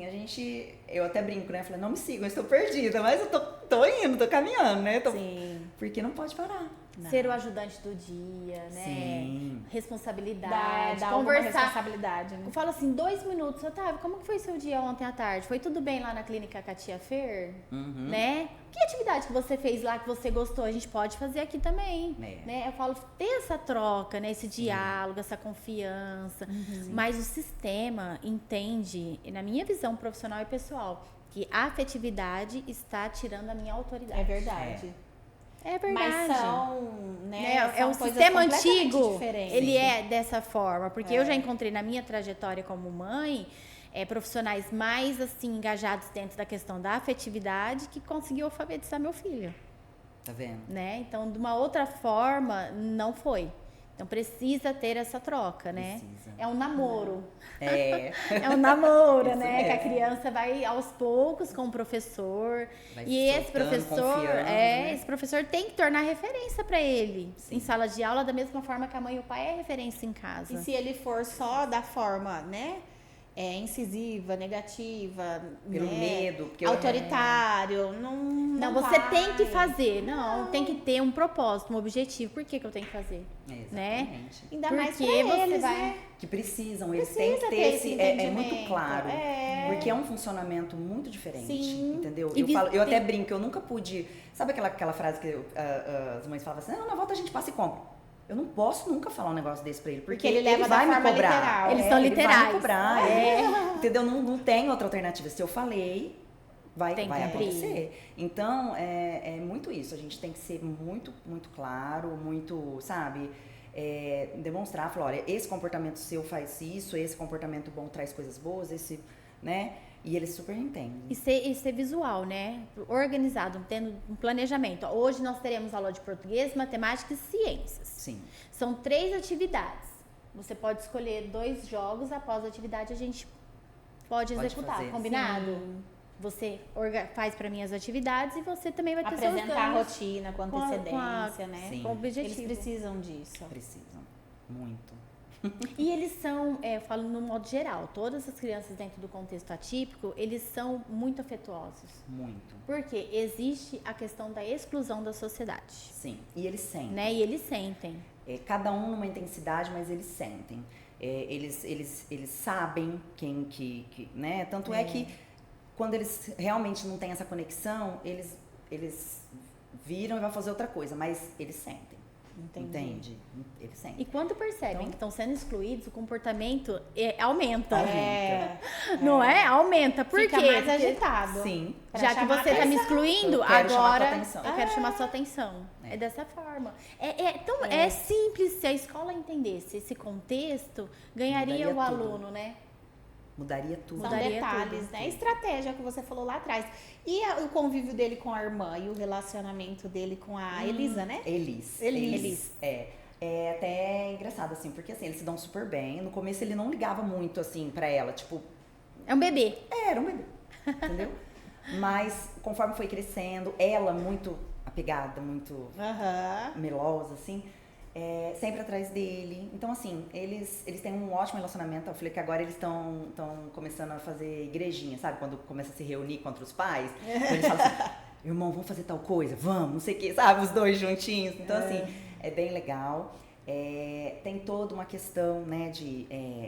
eu até brinco, né? Eu falei, não me sigam, eu estou perdida, mas eu tô indo, tô caminhando, né? Sim. Porque não pode parar. Não. Ser o ajudante do dia, né? Sim. Responsabilidade, dá conversar. Responsabilidade, né? Eu falo assim, 2 minutos, Otávio, como que foi seu dia ontem à tarde? Foi tudo bem lá na clínica Katia Fer? Né? Que atividade que você fez lá que você gostou? A gente pode fazer aqui também, né? Eu falo, ter essa troca, né? Esse diálogo, essa confiança. Mas o sistema entende, na minha visão profissional e pessoal, que a afetividade está tirando a minha autoridade. É verdade. É verdade. Mas são, né? É um sistema antigo, diferentes. ele é dessa forma. Porque eu já encontrei na minha trajetória como mãe, profissionais mais, assim, engajados dentro da questão da afetividade que conseguiu alfabetizar meu filho. Tá vendo? Né? Então, de uma outra forma, não foi. Então, precisa ter essa troca, né? Precisa. É um namoro. É. É um namoro, Isso né? é. Que a criança vai aos poucos com o professor. Vai E esse soltando, professor, confiando, né? esse professor tem que tornar referência para ele. Sim. Em sala de aula, da mesma forma que a mãe e o pai é referência em casa. E se ele for só da forma, né? Incisiva, negativa, Pelo né? medo, porque autoritário, Não, você tem que fazer. Não, tem que ter um propósito, um objetivo. Por que eu tenho que fazer? Exatamente. Né? Ainda mais pra Porque você eles, vai... né? Que precisam, eles Precisa têm que ter ter esse é muito entendimento. claro. É. Porque é um funcionamento muito diferente. Sim. Entendeu? E Eu até brinco, eu nunca pude. Sabe aquela frase que as mães falavam assim, não, na volta a gente passa e compra. Eu não posso nunca falar um negócio desse pra ele, porque ele leva vai da me forma cobrar. literal. Eles são Ele vai literais. me cobrar. Entendeu? Não tem outra alternativa. Se eu falei, vai Tem que acontecer. Então, é muito isso. A gente tem que ser muito, muito claro, muito, sabe? Demonstrar, falar, olha, esse comportamento seu faz isso, esse comportamento bom traz coisas boas, esse, né? E eles super entendem. E ser visual, né? Organizado, tendo um planejamento. Hoje nós teremos aula de português, matemática e ciências. Sim. São 3 atividades. Você pode escolher 2 jogos, após a atividade a gente pode executar, fazer. combinado? Sim. Você faz para mim as atividades e você também vai ter seus Apresentar a ganhos rotina com com a- antecedência, né? Sim. com objetivo. Eles precisam disso. Precisam. Muito. E eles são, eu falo no modo geral, todas as crianças dentro do contexto atípico, eles são muito afetuosos. Muito. Porque existe a questão da exclusão da sociedade. Sim. E eles sentem. Né? E eles sentem. Cada um numa intensidade, mas eles sentem. Eles sabem quem que né? Tanto é que quando eles realmente não têm essa conexão, eles viram e vão fazer outra coisa, mas eles sentem. Entende? Eles sentem. E quando percebem Então- que estão sendo excluídos, o comportamento aumenta. Não Não é? Aumenta. Por Fica quê? mais Porque agitado. Sim. Pra já que chamar você está me atenção. excluindo, Eu quero chamar agora tua atenção. eu quero chamar sua atenção. É. É dessa forma. É simples, se a escola entendesse esse contexto, ganharia Mudaria o tudo. aluno, né? Mudaria tudo. São Mudaria detalhes, tudo. né? A estratégia que você falou lá atrás. E o convívio dele com a irmã e o relacionamento dele com a Elisa, né? Elis. É até engraçado, assim, porque assim, eles se dão super bem. No começo ele não ligava muito, assim, pra ela, tipo, É um bebê. era um bebê, entendeu? Mas conforme foi crescendo, ela muito apegada, muito Aham. melosa, assim, sempre atrás dele. Então, assim, eles têm um ótimo relacionamento. Eu falei que agora eles estão começando a fazer igrejinha, sabe? Quando começa a se reunir contra os pais. Então eles falam assim, irmão, vamos fazer tal coisa? Vamos, não sei o quê, sabe? Os dois juntinhos. Então, assim, é bem legal. Tem toda uma questão, né,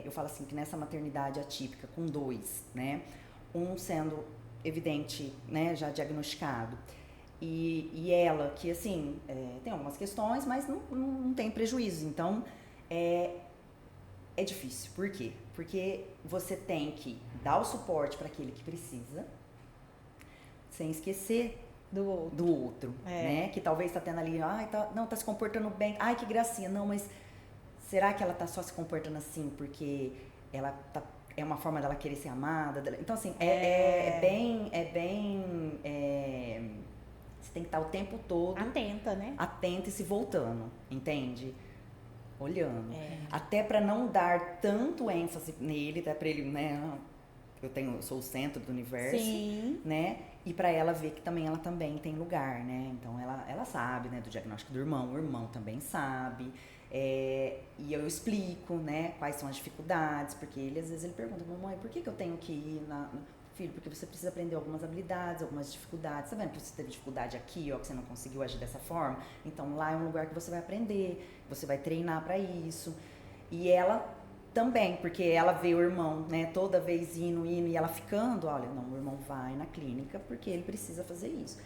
eu falo assim, que nessa maternidade atípica, com 2, né? Um sendo evidente, né, já diagnosticado. E ela, que assim, tem algumas questões, mas não tem prejuízo. Então, é difícil. Por quê? Porque você tem que dar o suporte para aquele que precisa, sem esquecer Do outro. do outro, né? Que talvez tá tendo ali, tá se comportando bem, ai, que gracinha. Não, mas será que ela tá só se comportando assim porque ela é uma forma dela querer ser amada? Então, assim, você tem que estar o tempo todo Atenta, né? atenta e se voltando, entende? Olhando. Até para não dar tanto ênfase nele, até para ele, né? Eu sou o centro do universo, Sim. né? E para ela ver que ela também tem lugar, né? Então ela sabe, né, do diagnóstico do irmão, o irmão também sabe. E eu explico, né, quais são as dificuldades, porque às vezes ele pergunta, mamãe, por que eu tenho que ir filho, porque você precisa aprender algumas habilidades, algumas dificuldades. Tá vendo que você teve dificuldade aqui, ó, que você não conseguiu agir dessa forma? Então lá é um lugar que você vai aprender, você vai treinar para isso. E ela também, porque ela vê o irmão, né, toda vez indo, e ela ficando, olha, não, o irmão vai na clínica porque ele precisa fazer isso.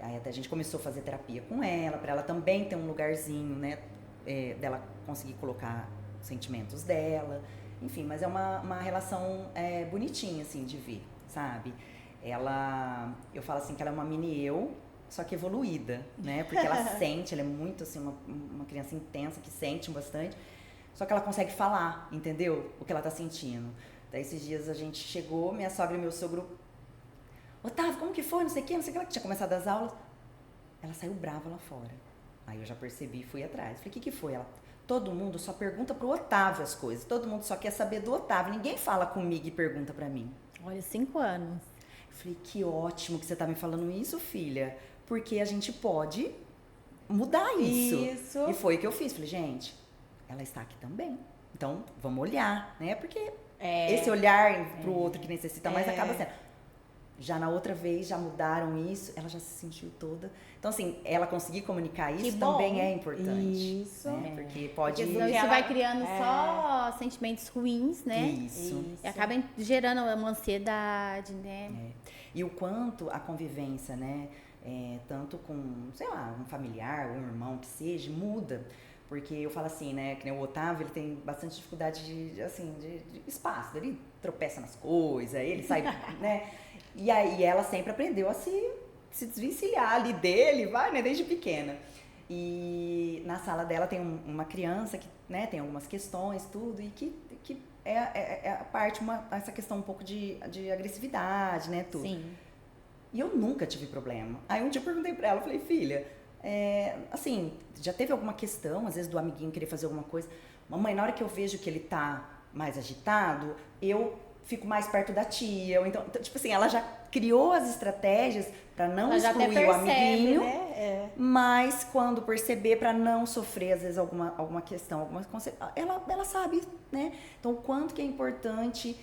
Aí até a gente começou a fazer terapia com ela, para ela também ter um lugarzinho, né, dela conseguir colocar os sentimentos dela. Enfim, mas é uma relação bonitinha, assim, de ver, sabe? Eu falo assim que ela é uma mini eu, só que evoluída, né? Porque ela sente, ela é muito, assim, uma criança intensa, que sente bastante, só que ela consegue falar, entendeu? O que ela tá sentindo. Daí esses dias a gente chegou, minha sogra e meu sogro, Otávio, como que foi? Não sei o que, ela que tinha começado as aulas. Ela saiu brava lá fora. Aí eu já percebi e fui atrás. Falei, o que foi? Ela, todo mundo só pergunta pro Otávio as coisas. Todo mundo só quer saber do Otávio. Ninguém fala comigo e pergunta pra mim. Olha, 5 anos. Eu falei, que ótimo que você tá me falando isso, filha. Porque a gente pode mudar isso. E foi o que eu fiz. Falei, gente, ela está aqui também. Então, vamos olhar, né? Porque esse olhar pro outro que necessita mais acaba sendo... Já na outra vez, já mudaram isso, ela já se sentiu toda... Então, assim, ela conseguir comunicar isso também é importante. Isso. Né? Porque pode... Porque senão isso vai criando só sentimentos ruins, né? Isso. E acaba gerando uma ansiedade, né? E o quanto a convivência, né? Tanto com, sei lá, um familiar, um irmão que seja, muda. Porque eu falo assim, né, que nem o Otávio, ele tem bastante dificuldade de espaço, ele tropeça nas coisas, ele sai, né, e aí ela sempre aprendeu a se desvencilhar ali dele, vai, né, desde pequena. E na sala dela tem uma criança que, né, tem algumas questões, tudo, e que é a parte, essa questão um pouco de agressividade, né, tudo. Sim. E eu nunca tive problema. Aí um dia eu perguntei pra ela, falei, filha, assim, já teve alguma questão, às vezes do amiguinho querer fazer alguma coisa? Mamãe, na hora que eu vejo que ele tá mais agitado, eu fico mais perto da tia. Ou então, tipo assim, ela já criou as estratégias para não excluir o amiguinho, né? Mas quando perceber, para não sofrer, às vezes, alguma questão, ela sabe, né? Então, o quanto que é importante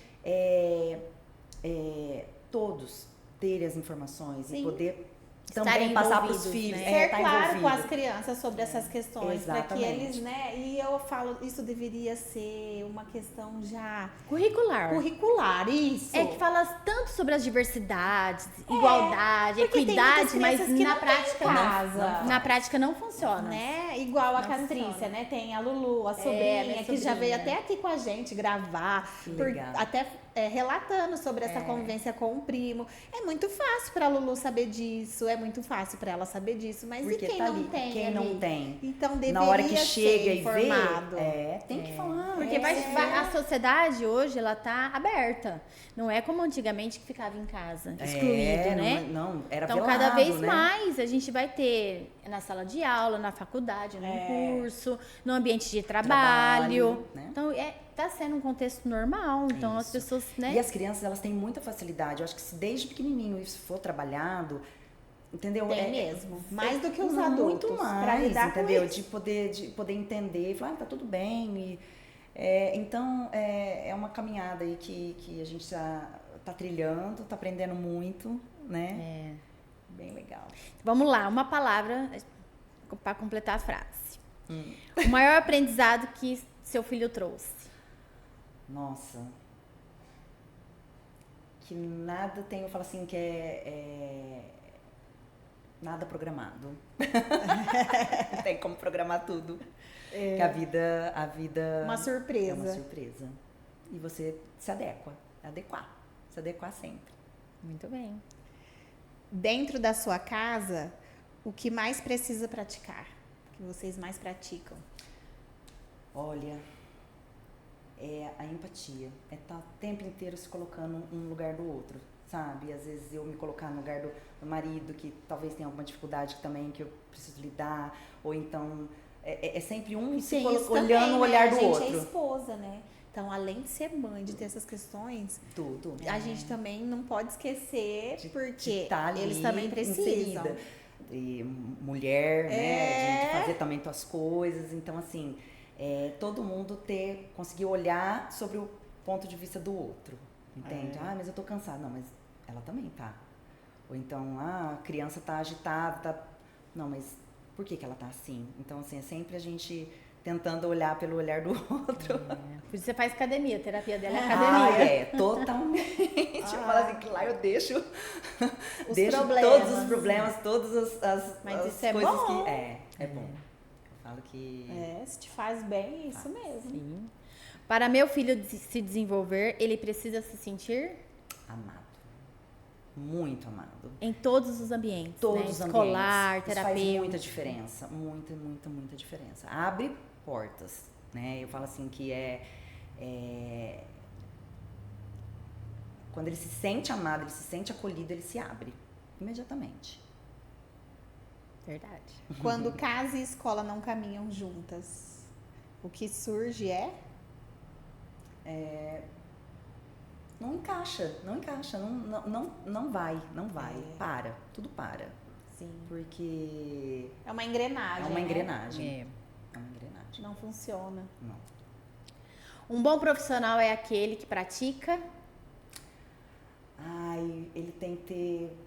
todos terem as informações e poder também passar para os filhos. Né? Ser claro com as crianças sobre essas questões, para que eles, né? E eu falo, isso deveria ser uma questão já curricular, isso. É que fala tanto sobre as diversidades, igualdade, equidade, mas na prática na prática não funciona, né? Igual a Castrícia, né? Tem a Lulu, a sobrinha, que já veio até aqui com a gente gravar, até relatando sobre essa convivência com o primo. É muito fácil para a Lulu saber disso, é muito fácil para ela saber disso, mas porque e quem não tem? Quem não tem? Então deveria na hora que chega e informado. Tem que falar. Porque a sociedade hoje, ela tá aberta. Não é como antigamente que ficava em casa, excluído, né? Não, era então, velado, cada vez né? mais a gente vai ter na sala de aula, na faculdade, no curso, no ambiente de trabalho. Né? Então, tá sendo um contexto normal. Então, as pessoas, né? E as crianças, elas têm muita facilidade. Eu acho que se desde pequenininho isso for trabalhado, entendeu? Tem mesmo. Mais do que os adultos. Muito mais, entendeu? De poder entender e falar, tá tudo bem. Então, é uma caminhada aí que a gente já tá trilhando, tá aprendendo muito, né? Bem legal. Vamos lá, uma palavra para completar a frase. O maior aprendizado que seu filho trouxe? Nossa. Que nada tem, eu falo assim, que nada programado. Não tem como programar tudo. Que a vida uma surpresa. É uma surpresa. E você se adequar sempre. Muito bem. Dentro da sua casa, o que mais precisa praticar? O que vocês mais praticam? Olha, é a empatia. É estar o tempo inteiro se colocando um no lugar do outro, sabe? Às vezes eu me colocar no lugar do marido, que talvez tenha alguma dificuldade também que eu preciso lidar, ou então é sempre um se olhando o olhar do outro. A gente é esposa, né? Então, além de ser mãe, de ter essas questões, a gente também não pode esquecer, porque eles também precisam. Inserida. E mulher, né? De fazer também tuas coisas. Então, assim, todo mundo conseguir olhar sobre o ponto de vista do outro, entende? Mas eu tô cansada. Não, mas ela também tá. Ou então, a criança tá agitada, não, mas por que ela tá assim? Então, assim, é sempre a gente tentando olhar pelo olhar do outro. Por isso você faz academia, a terapia dela é academia. Totalmente. Eu falo assim, que lá eu deixo problemas. todos os problemas, todas as isso é coisas bom. que... É bom. Eu falo que... se te faz bem, isso mesmo. Sim. Para meu filho se desenvolver, ele precisa se sentir... amado. Muito amado. Em todos os ambientes, Todos né? os Escolar, ambientes. terapeuta. Isso faz muita diferença. Muita diferença. Abre portas, né? Eu falo assim que quando ele se sente amado, ele se sente acolhido, ele se abre imediatamente. Verdade. Quando casa e escola não caminham juntas, o que surge não encaixa, não vai, tudo para. Sim. Porque é uma engrenagem. É uma engrenagem. É. É uma engrenagem. Não funciona. Não. Um bom profissional é aquele que pratica... ele tem que ter,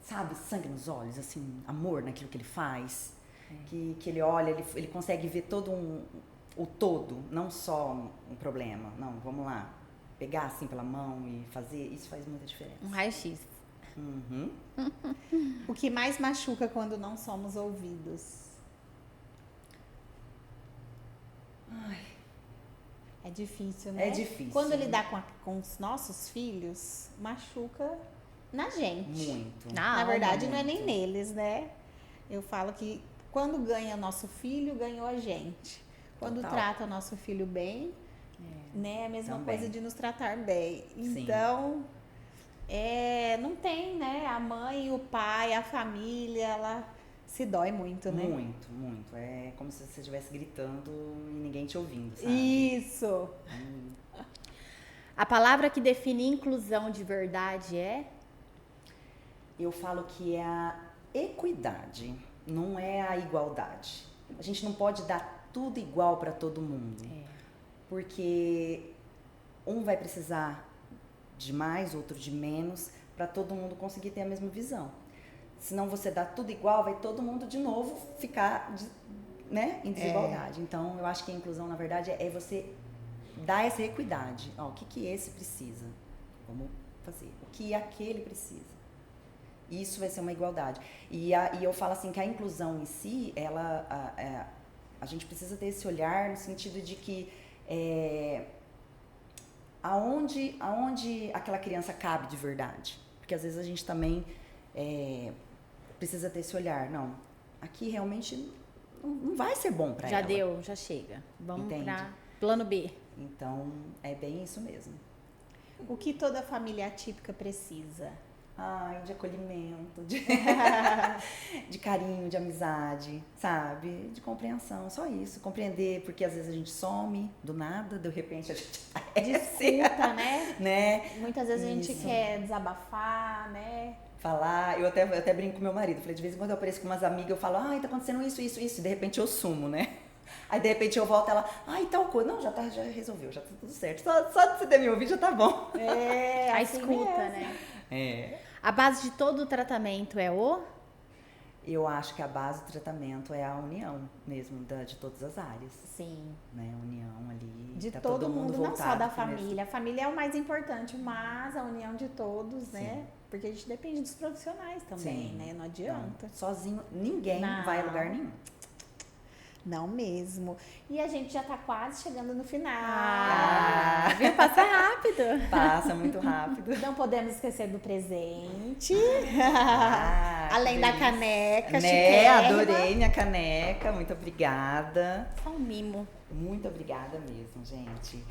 sabe, sangue nos olhos, assim, amor naquilo que ele faz. Que ele olha, ele consegue ver todo o todo, não só um problema. Não, vamos lá, pegar assim pela mão e fazer, isso faz muita diferença. Um raio-x. Uhum. O que mais machuca quando não somos ouvidos? É difícil, né? É difícil. Quando lidar com os nossos filhos, machuca na gente. Muito. Na verdade, não é muito. nem neles, né? Eu falo que quando ganha nosso filho, ganhou a gente. Quando Total. trata o nosso filho bem, né? É a mesma Também. coisa de nos tratar bem. Sim. Então, não tem, né? A mãe, o pai, a família, ela se dói muito, né? Muito. É como se você estivesse gritando e ninguém te ouvindo, sabe? Isso! A palavra que define inclusão de verdade é... Eu falo que é a equidade, não é a igualdade. A gente não pode dar tudo igual para todo mundo. Porque um vai precisar de mais, outro de menos, para todo mundo conseguir ter a mesma visão. Senão você dá tudo igual, vai todo mundo de novo ficar em desigualdade. Então, eu acho que a inclusão, na verdade, é você dar essa equidade. O que esse precisa? Vamos fazer. O que aquele precisa? Isso vai ser uma igualdade. E eu falo assim que a inclusão em si, a gente precisa ter esse olhar no sentido de que aonde aquela criança cabe de verdade. Porque às vezes a gente também precisa ter esse olhar. Não, aqui realmente não vai ser bom para ela. Já deu, já chega. Vamos Entende? para plano B. Então, é bem isso mesmo. O que toda família atípica precisa? De acolhimento, de carinho, de amizade, sabe? De compreensão, só isso. Compreender, porque às vezes a gente some do nada, de repente a gente aparece. Discuta, né? Muitas vezes a gente Isso. quer desabafar, né? Falar, eu até brinco com meu marido, falei, de vez em quando eu apareço com umas amigas, eu falo, tá acontecendo isso, e de repente eu sumo, né? Aí de repente eu volto, ela, tal coisa, não, já resolveu, já tá tudo certo, só de você ter me ouvido já tá bom. A assim escuta, mesmo. né? A base de todo o tratamento é o... Eu acho que a base do tratamento é a união mesmo de todas as áreas. Sim. Né? A união ali. De tá todo mundo, não só da voltado família. A família é o mais importante, mas a união de todos, né? Porque a gente depende dos profissionais também, Sim. né? Não adianta. Não, sozinho, ninguém Não. vai a lugar nenhum. Não mesmo. E a gente já tá quase chegando no final. Viu? Passa rápido. Passa muito rápido. Não podemos esquecer do presente. Que Além da delícia. caneca, Né? chiquérrima. Adorei minha caneca, muito obrigada. Só um mimo. Muito obrigada mesmo, gente.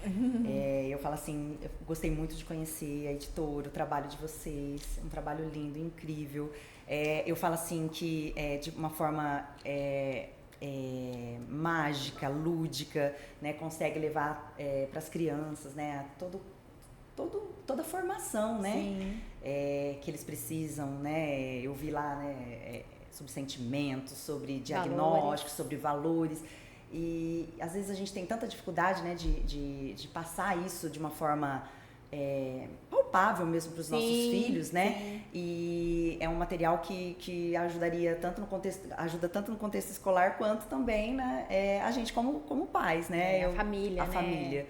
Eu falo assim, eu gostei muito de conhecer a editora, o trabalho de vocês, um trabalho lindo, incrível. Eu falo assim que de uma forma mágica, lúdica, né, consegue levar para as crianças, né, toda a formação, né, Sim. que eles precisam, né. Eu vi lá, né, sobre sentimentos, sobre diagnósticos, sobre valores. E às vezes a gente tem tanta dificuldade, né, de passar isso de uma forma palpável mesmo para os nossos filhos, né? Sim. E é um material que ajudaria ajuda tanto no contexto escolar quanto também, né, a gente como pais, né? A família, né? Família.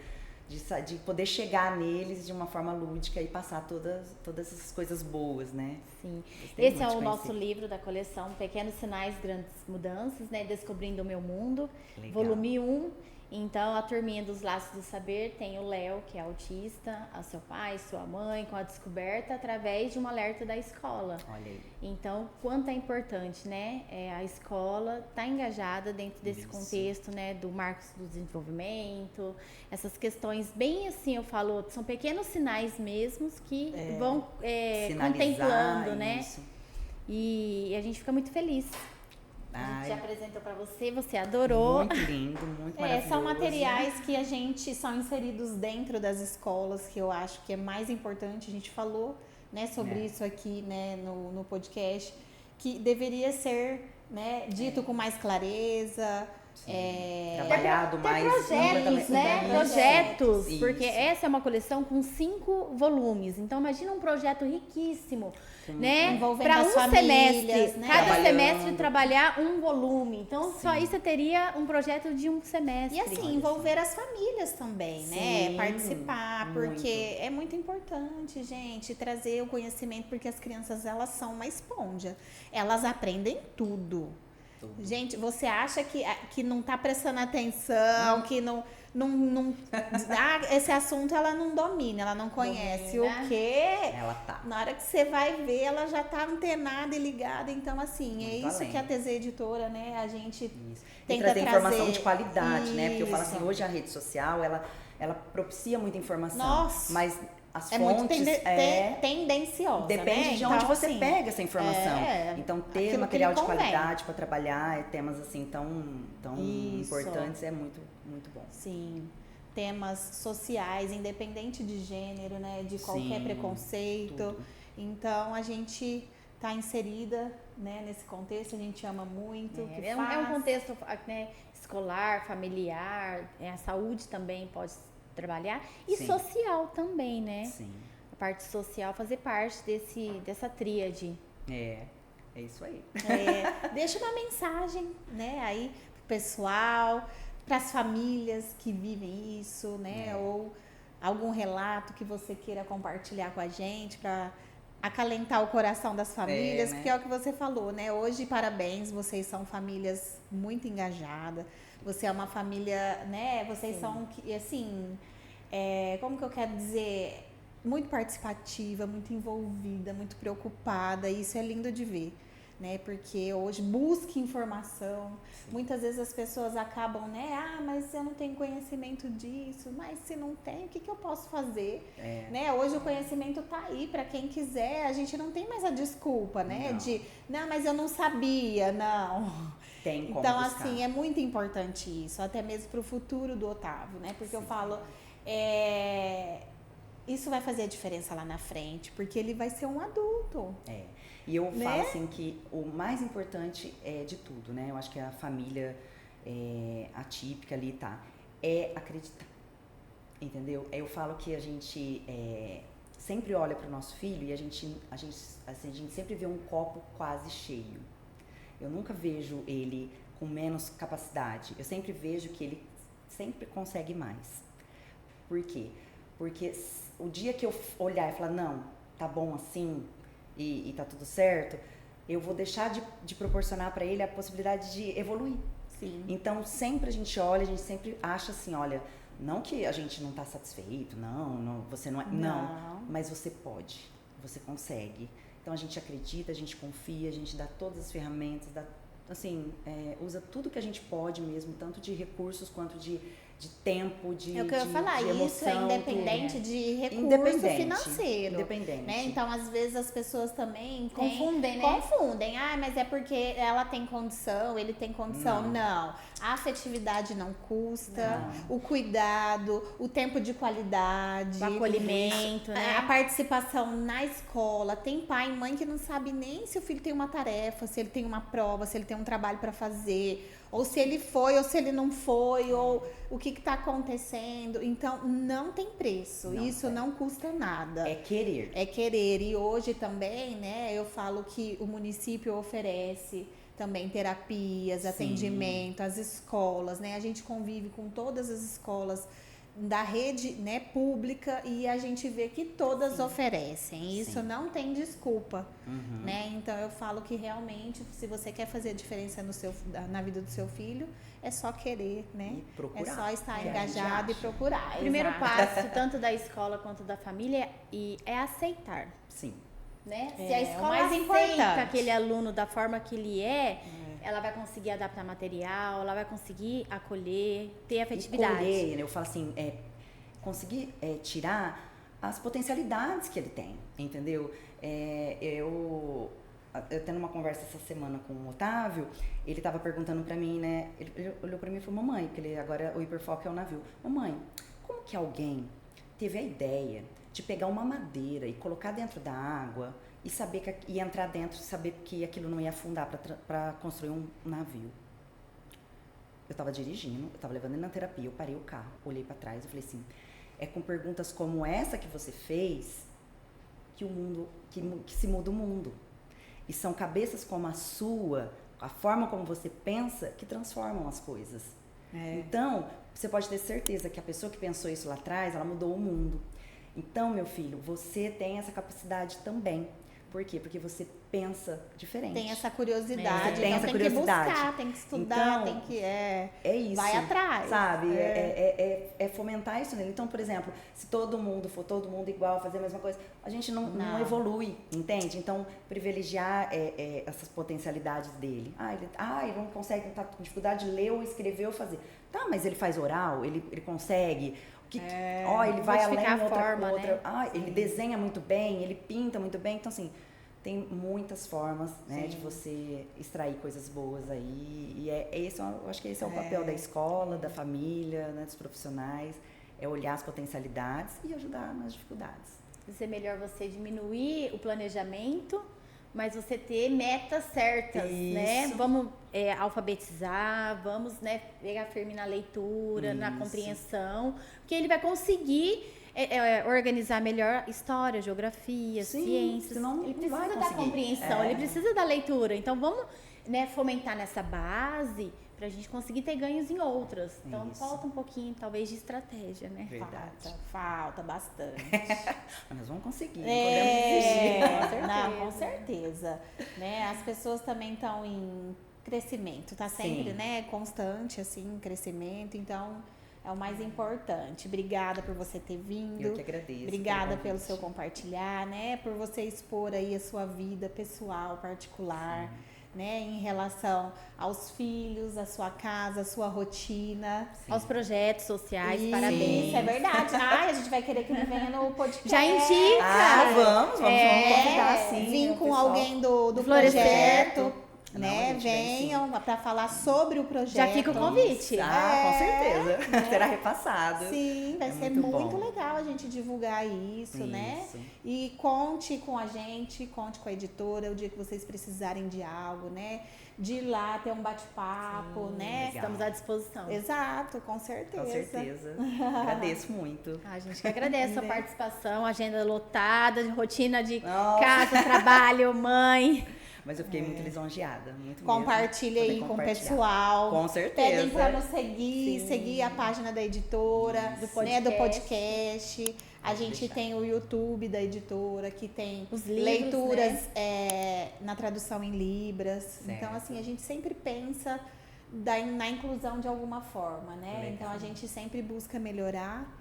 De poder chegar neles de uma forma lúdica e passar todas essas coisas boas, né? Sim. Esse é o nosso livro da coleção Pequenos Sinais, Grandes Mudanças, né? Descobrindo o Meu Mundo. Legal. Volume 1. Então, a turminha dos Laços do Saber tem o Léo, que é autista, a seu pai, sua mãe, com a descoberta através de um alerta da escola. Olha aí. Então, quanto é importante, né? A escola tá engajada dentro desse contexto, né? Do Marcos do Desenvolvimento, essas questões bem eu falo, são pequenos sinais mesmos que vão contemplando, né? Isso. E a gente fica muito feliz. A gente apresentou para você adorou. Muito lindo, muito maravilhoso. São materiais que a gente são inseridos dentro das escolas, que eu acho que é mais importante. A gente falou, né, sobre isso aqui, né, no podcast, que deveria ser, né, dito com mais clareza. Trabalhado mais projetos, né? Projetos, isso. Porque essa é uma coleção com 5 volumes. Então imagina um projeto riquíssimo, né? Para semestre, né? Cada semestre trabalhar um volume. Então só aí você teria um projeto de um semestre. E assim, envolver as famílias também, né? Participar, porque é muito importante, gente, trazer o conhecimento, porque as crianças, elas são uma esponja. Elas aprendem tudo. Gente, você acha que não tá prestando atenção, que não esse assunto ela não domina, ela não conhece. O quê? Ela tá. Na hora que você vai ver, ela já tá antenada e ligada. Então, assim, muito é isso além. Que a TZ Editora, né, a gente tenta trazer informação de qualidade, isso. Né? Porque eu falo assim, hoje a rede social, ela propicia muita informação. Nossa. Mas as fontes muito tendenciosa. Depende né? de onde então, você assim, pega essa informação. Então, ter material de qualidade para trabalhar, temas assim tão importantes é muito, muito bom. Sim. Temas sociais, independente de gênero, né? De qualquer preconceito. Tudo. Então, a gente está inserida, né, nesse contexto, a gente ama muito. É um contexto, né, escolar, familiar, a saúde também pode trabalhar e social também, né? Sim. A parte social fazer parte dessa tríade. É isso aí. Deixa uma mensagem, né, aí pro pessoal, para as famílias que vivem isso, né? Ou algum relato que você queira compartilhar com a gente para acalentar o coração das famílias, né? Porque é o que você falou, né? Hoje, parabéns, vocês são famílias muito engajadas. Você é uma família, né? Vocês são, assim, como que eu quero dizer? Muito participativa, muito envolvida, muito preocupada. E isso é lindo de ver, né? Porque hoje busca informação. Muitas vezes as pessoas acabam, né? Mas eu não tenho conhecimento disso. Mas se não tem, o que eu posso fazer? Né? Hoje o conhecimento tá aí para quem quiser. A gente não tem mais a desculpa, né? Não, mas eu não sabia, não. Tem como então, buscar. assim, é muito importante isso, até mesmo para o futuro do Otávio, né? Porque eu falo, isso vai fazer a diferença lá na frente, porque ele vai ser um adulto. E eu falo assim que o mais importante de tudo, né? Eu acho que a família atípica ali, é acreditar, entendeu? Eu falo que a gente sempre olha para o nosso filho e a gente sempre vê um copo quase cheio. Eu nunca vejo ele com menos capacidade. Eu sempre vejo que ele sempre consegue mais. Por quê? Porque o dia que eu olhar e falar, não, tá bom assim e tá tudo certo, eu vou deixar de proporcionar para ele a possibilidade de evoluir. Sim. Então, sempre a gente olha, a gente sempre acha assim, olha, não que a gente não tá satisfeito, não você não é... Não, mas você pode, você consegue. Então, a gente acredita, a gente confia, a gente dá todas as ferramentas, usa tudo que a gente pode mesmo, tanto de recursos quanto de tempo, de É o que eu ia falar, emoção, isso é independente de recurso financeiro. Independente. Né? Então, às vezes, as pessoas também confundem, né? Confundem. Mas é porque ela tem condição, ele tem condição. Não. A afetividade não custa, o cuidado, o tempo de qualidade, o acolhimento, né? A participação na escola. Tem pai e mãe que não sabe nem se o filho tem uma tarefa, se ele tem uma prova, se ele tem um trabalho para fazer. ou se ele foi, ou se ele não foi, ou o que está acontecendo. Então, não tem preço. Isso não custa nada. É querer. É querer. E hoje também, né, eu falo que o município oferece também terapias, atendimento, as escolas, né? A gente convive com todas as escolas da rede, né, pública, e a gente vê que todas oferecem. Isso não tem desculpa, né? Então eu falo que realmente, se você quer fazer a diferença na vida do seu filho, é só querer, né? E procurar. É só estar engajado e procurar. O primeiro passo, tanto da escola quanto da família, é aceitar. Sim. Né? Se a escola mais aceita importante. aquele aluno da forma que ele ela vai conseguir adaptar material, ela vai conseguir acolher, ter afetividade. E colher, eu falo assim, conseguir tirar as potencialidades que ele tem, entendeu? Eu tendo uma conversa essa semana com o Otávio, ele estava perguntando para mim, né? Ele olhou para mim e falou, mamãe, porque agora o hiperfoco é o navio. Mamãe, como que alguém teve a ideia de pegar uma madeira e colocar dentro da água e saber que ia entrar dentro, saber que aquilo não ia afundar para construir um navio? Eu estava dirigindo, eu estava levando ele na terapia, eu parei o carro, olhei para trás e falei assim, é com perguntas como essa que você fez que o mundo, que se muda o mundo. E são cabeças como a sua, a forma como você pensa, que transformam as coisas. Então, você pode ter certeza que a pessoa que pensou isso lá atrás, ela mudou o mundo. Então, meu filho, você tem essa capacidade também. Por quê? Porque você pensa diferente. Tem essa curiosidade, tem essa curiosidade. Que buscar, tem que estudar, então, tem que... É isso. Vai atrás. Sabe? É fomentar isso nele. Então, por exemplo, se todo mundo for todo mundo igual, fazer a mesma coisa, a gente não evolui, entende? Então, privilegiar essas potencialidades dele. Ele não consegue, tá com dificuldade de ler ou escrever ou fazer. Tá, mas ele faz oral, ele consegue... ele vai além outra. Né? Ele desenha muito bem, ele pinta muito bem. Então, assim, tem muitas formas, né, de você extrair coisas boas aí. E eu acho que esse é o papel da escola, da família, né, dos profissionais. É olhar as potencialidades e ajudar nas dificuldades. É melhor você diminuir o planejamento, mas você ter metas certas, né? Vamos alfabetizar, vamos, né, pegar firme na leitura, na compreensão, porque ele vai conseguir organizar melhor história, geografia, ciências. Ele precisa da compreensão, ele precisa da leitura. Então vamos, né, fomentar nessa base pra gente conseguir ter ganhos em outras. Então falta um pouquinho, talvez, de estratégia, né? Verdade. Falta bastante. Mas nós vamos conseguir, não podemos desistir. Com certeza. Né? As pessoas também estão em crescimento, tá sempre, né, constante, assim, crescimento. Então, é o mais importante. Obrigada por você ter vindo. Eu que agradeço. Obrigada pelo seu compartilhar, né? Por você expor aí a sua vida pessoal, particular. Né, em relação aos filhos, a sua casa, a sua rotina, aos projetos sociais, parabéns. Isso, é verdade. A gente vai querer que ele venha no podcast. Já indica! Vamos convidar, sim. Vim com alguém do projeto. Né, venham para falar sobre o projeto. Já fica o convite. Com certeza. Né? Será repassado. Sim, vai ser muito legal a gente divulgar isso, né? E conte com a gente, conte com a editora o dia que vocês precisarem de algo, né? De ir lá ter um bate-papo, né? Legal. Estamos à disposição. Exato, com certeza. Com certeza. Agradeço muito. A gente que agradece a sua participação, agenda lotada, rotina de casa, trabalho, mãe. Mas eu fiquei muito lisonjeada, muito Compartilha aí com o pessoal. Com certeza. Pedem para nos seguir a página da editora, do podcast. A gente tem o YouTube da editora, que tem os livros, leituras na tradução em Libras. Certo. Então, assim, a gente sempre pensa na inclusão de alguma forma, né? Legal. Então, a gente sempre busca melhorar,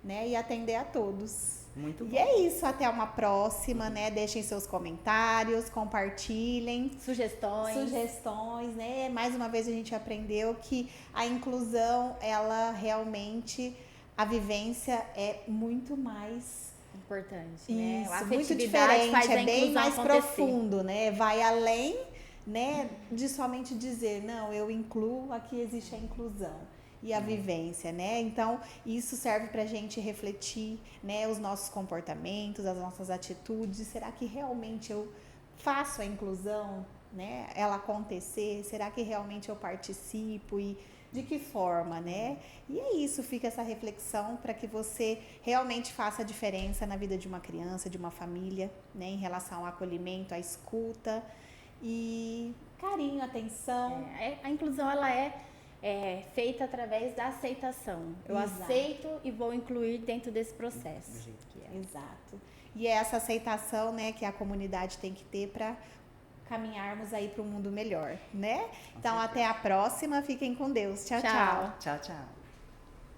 né? E atender a todos. Muito bom. E é isso, até uma próxima, né? Deixem seus comentários, compartilhem. Sugestões, né? Mais uma vez a gente aprendeu que a inclusão, ela realmente, a vivência é muito mais importante, né? Isso, muito diferente, é bem mais profundo, né? Vai além, né, de somente dizer, não, eu incluo, aqui existe a inclusão. E a vivência, né? Então, isso serve pra gente refletir, né, os nossos comportamentos, as nossas atitudes. Será que realmente eu faço a inclusão, né, ela acontecer? Será que realmente eu participo e de que forma, né? E é isso, fica essa reflexão para que você realmente faça a diferença na vida de uma criança, de uma família, né, em relação ao acolhimento, à escuta e carinho, atenção. A inclusão, ela é feita através da aceitação. Eu Exato. aceito e vou incluir dentro desse processo. Do jeito que é. Exato. E é essa aceitação, né, que a comunidade tem que ter para caminharmos aí para um mundo melhor, né? Então, até a próxima. Fiquem com Deus. Tchau, tchau. Tchau, tchau.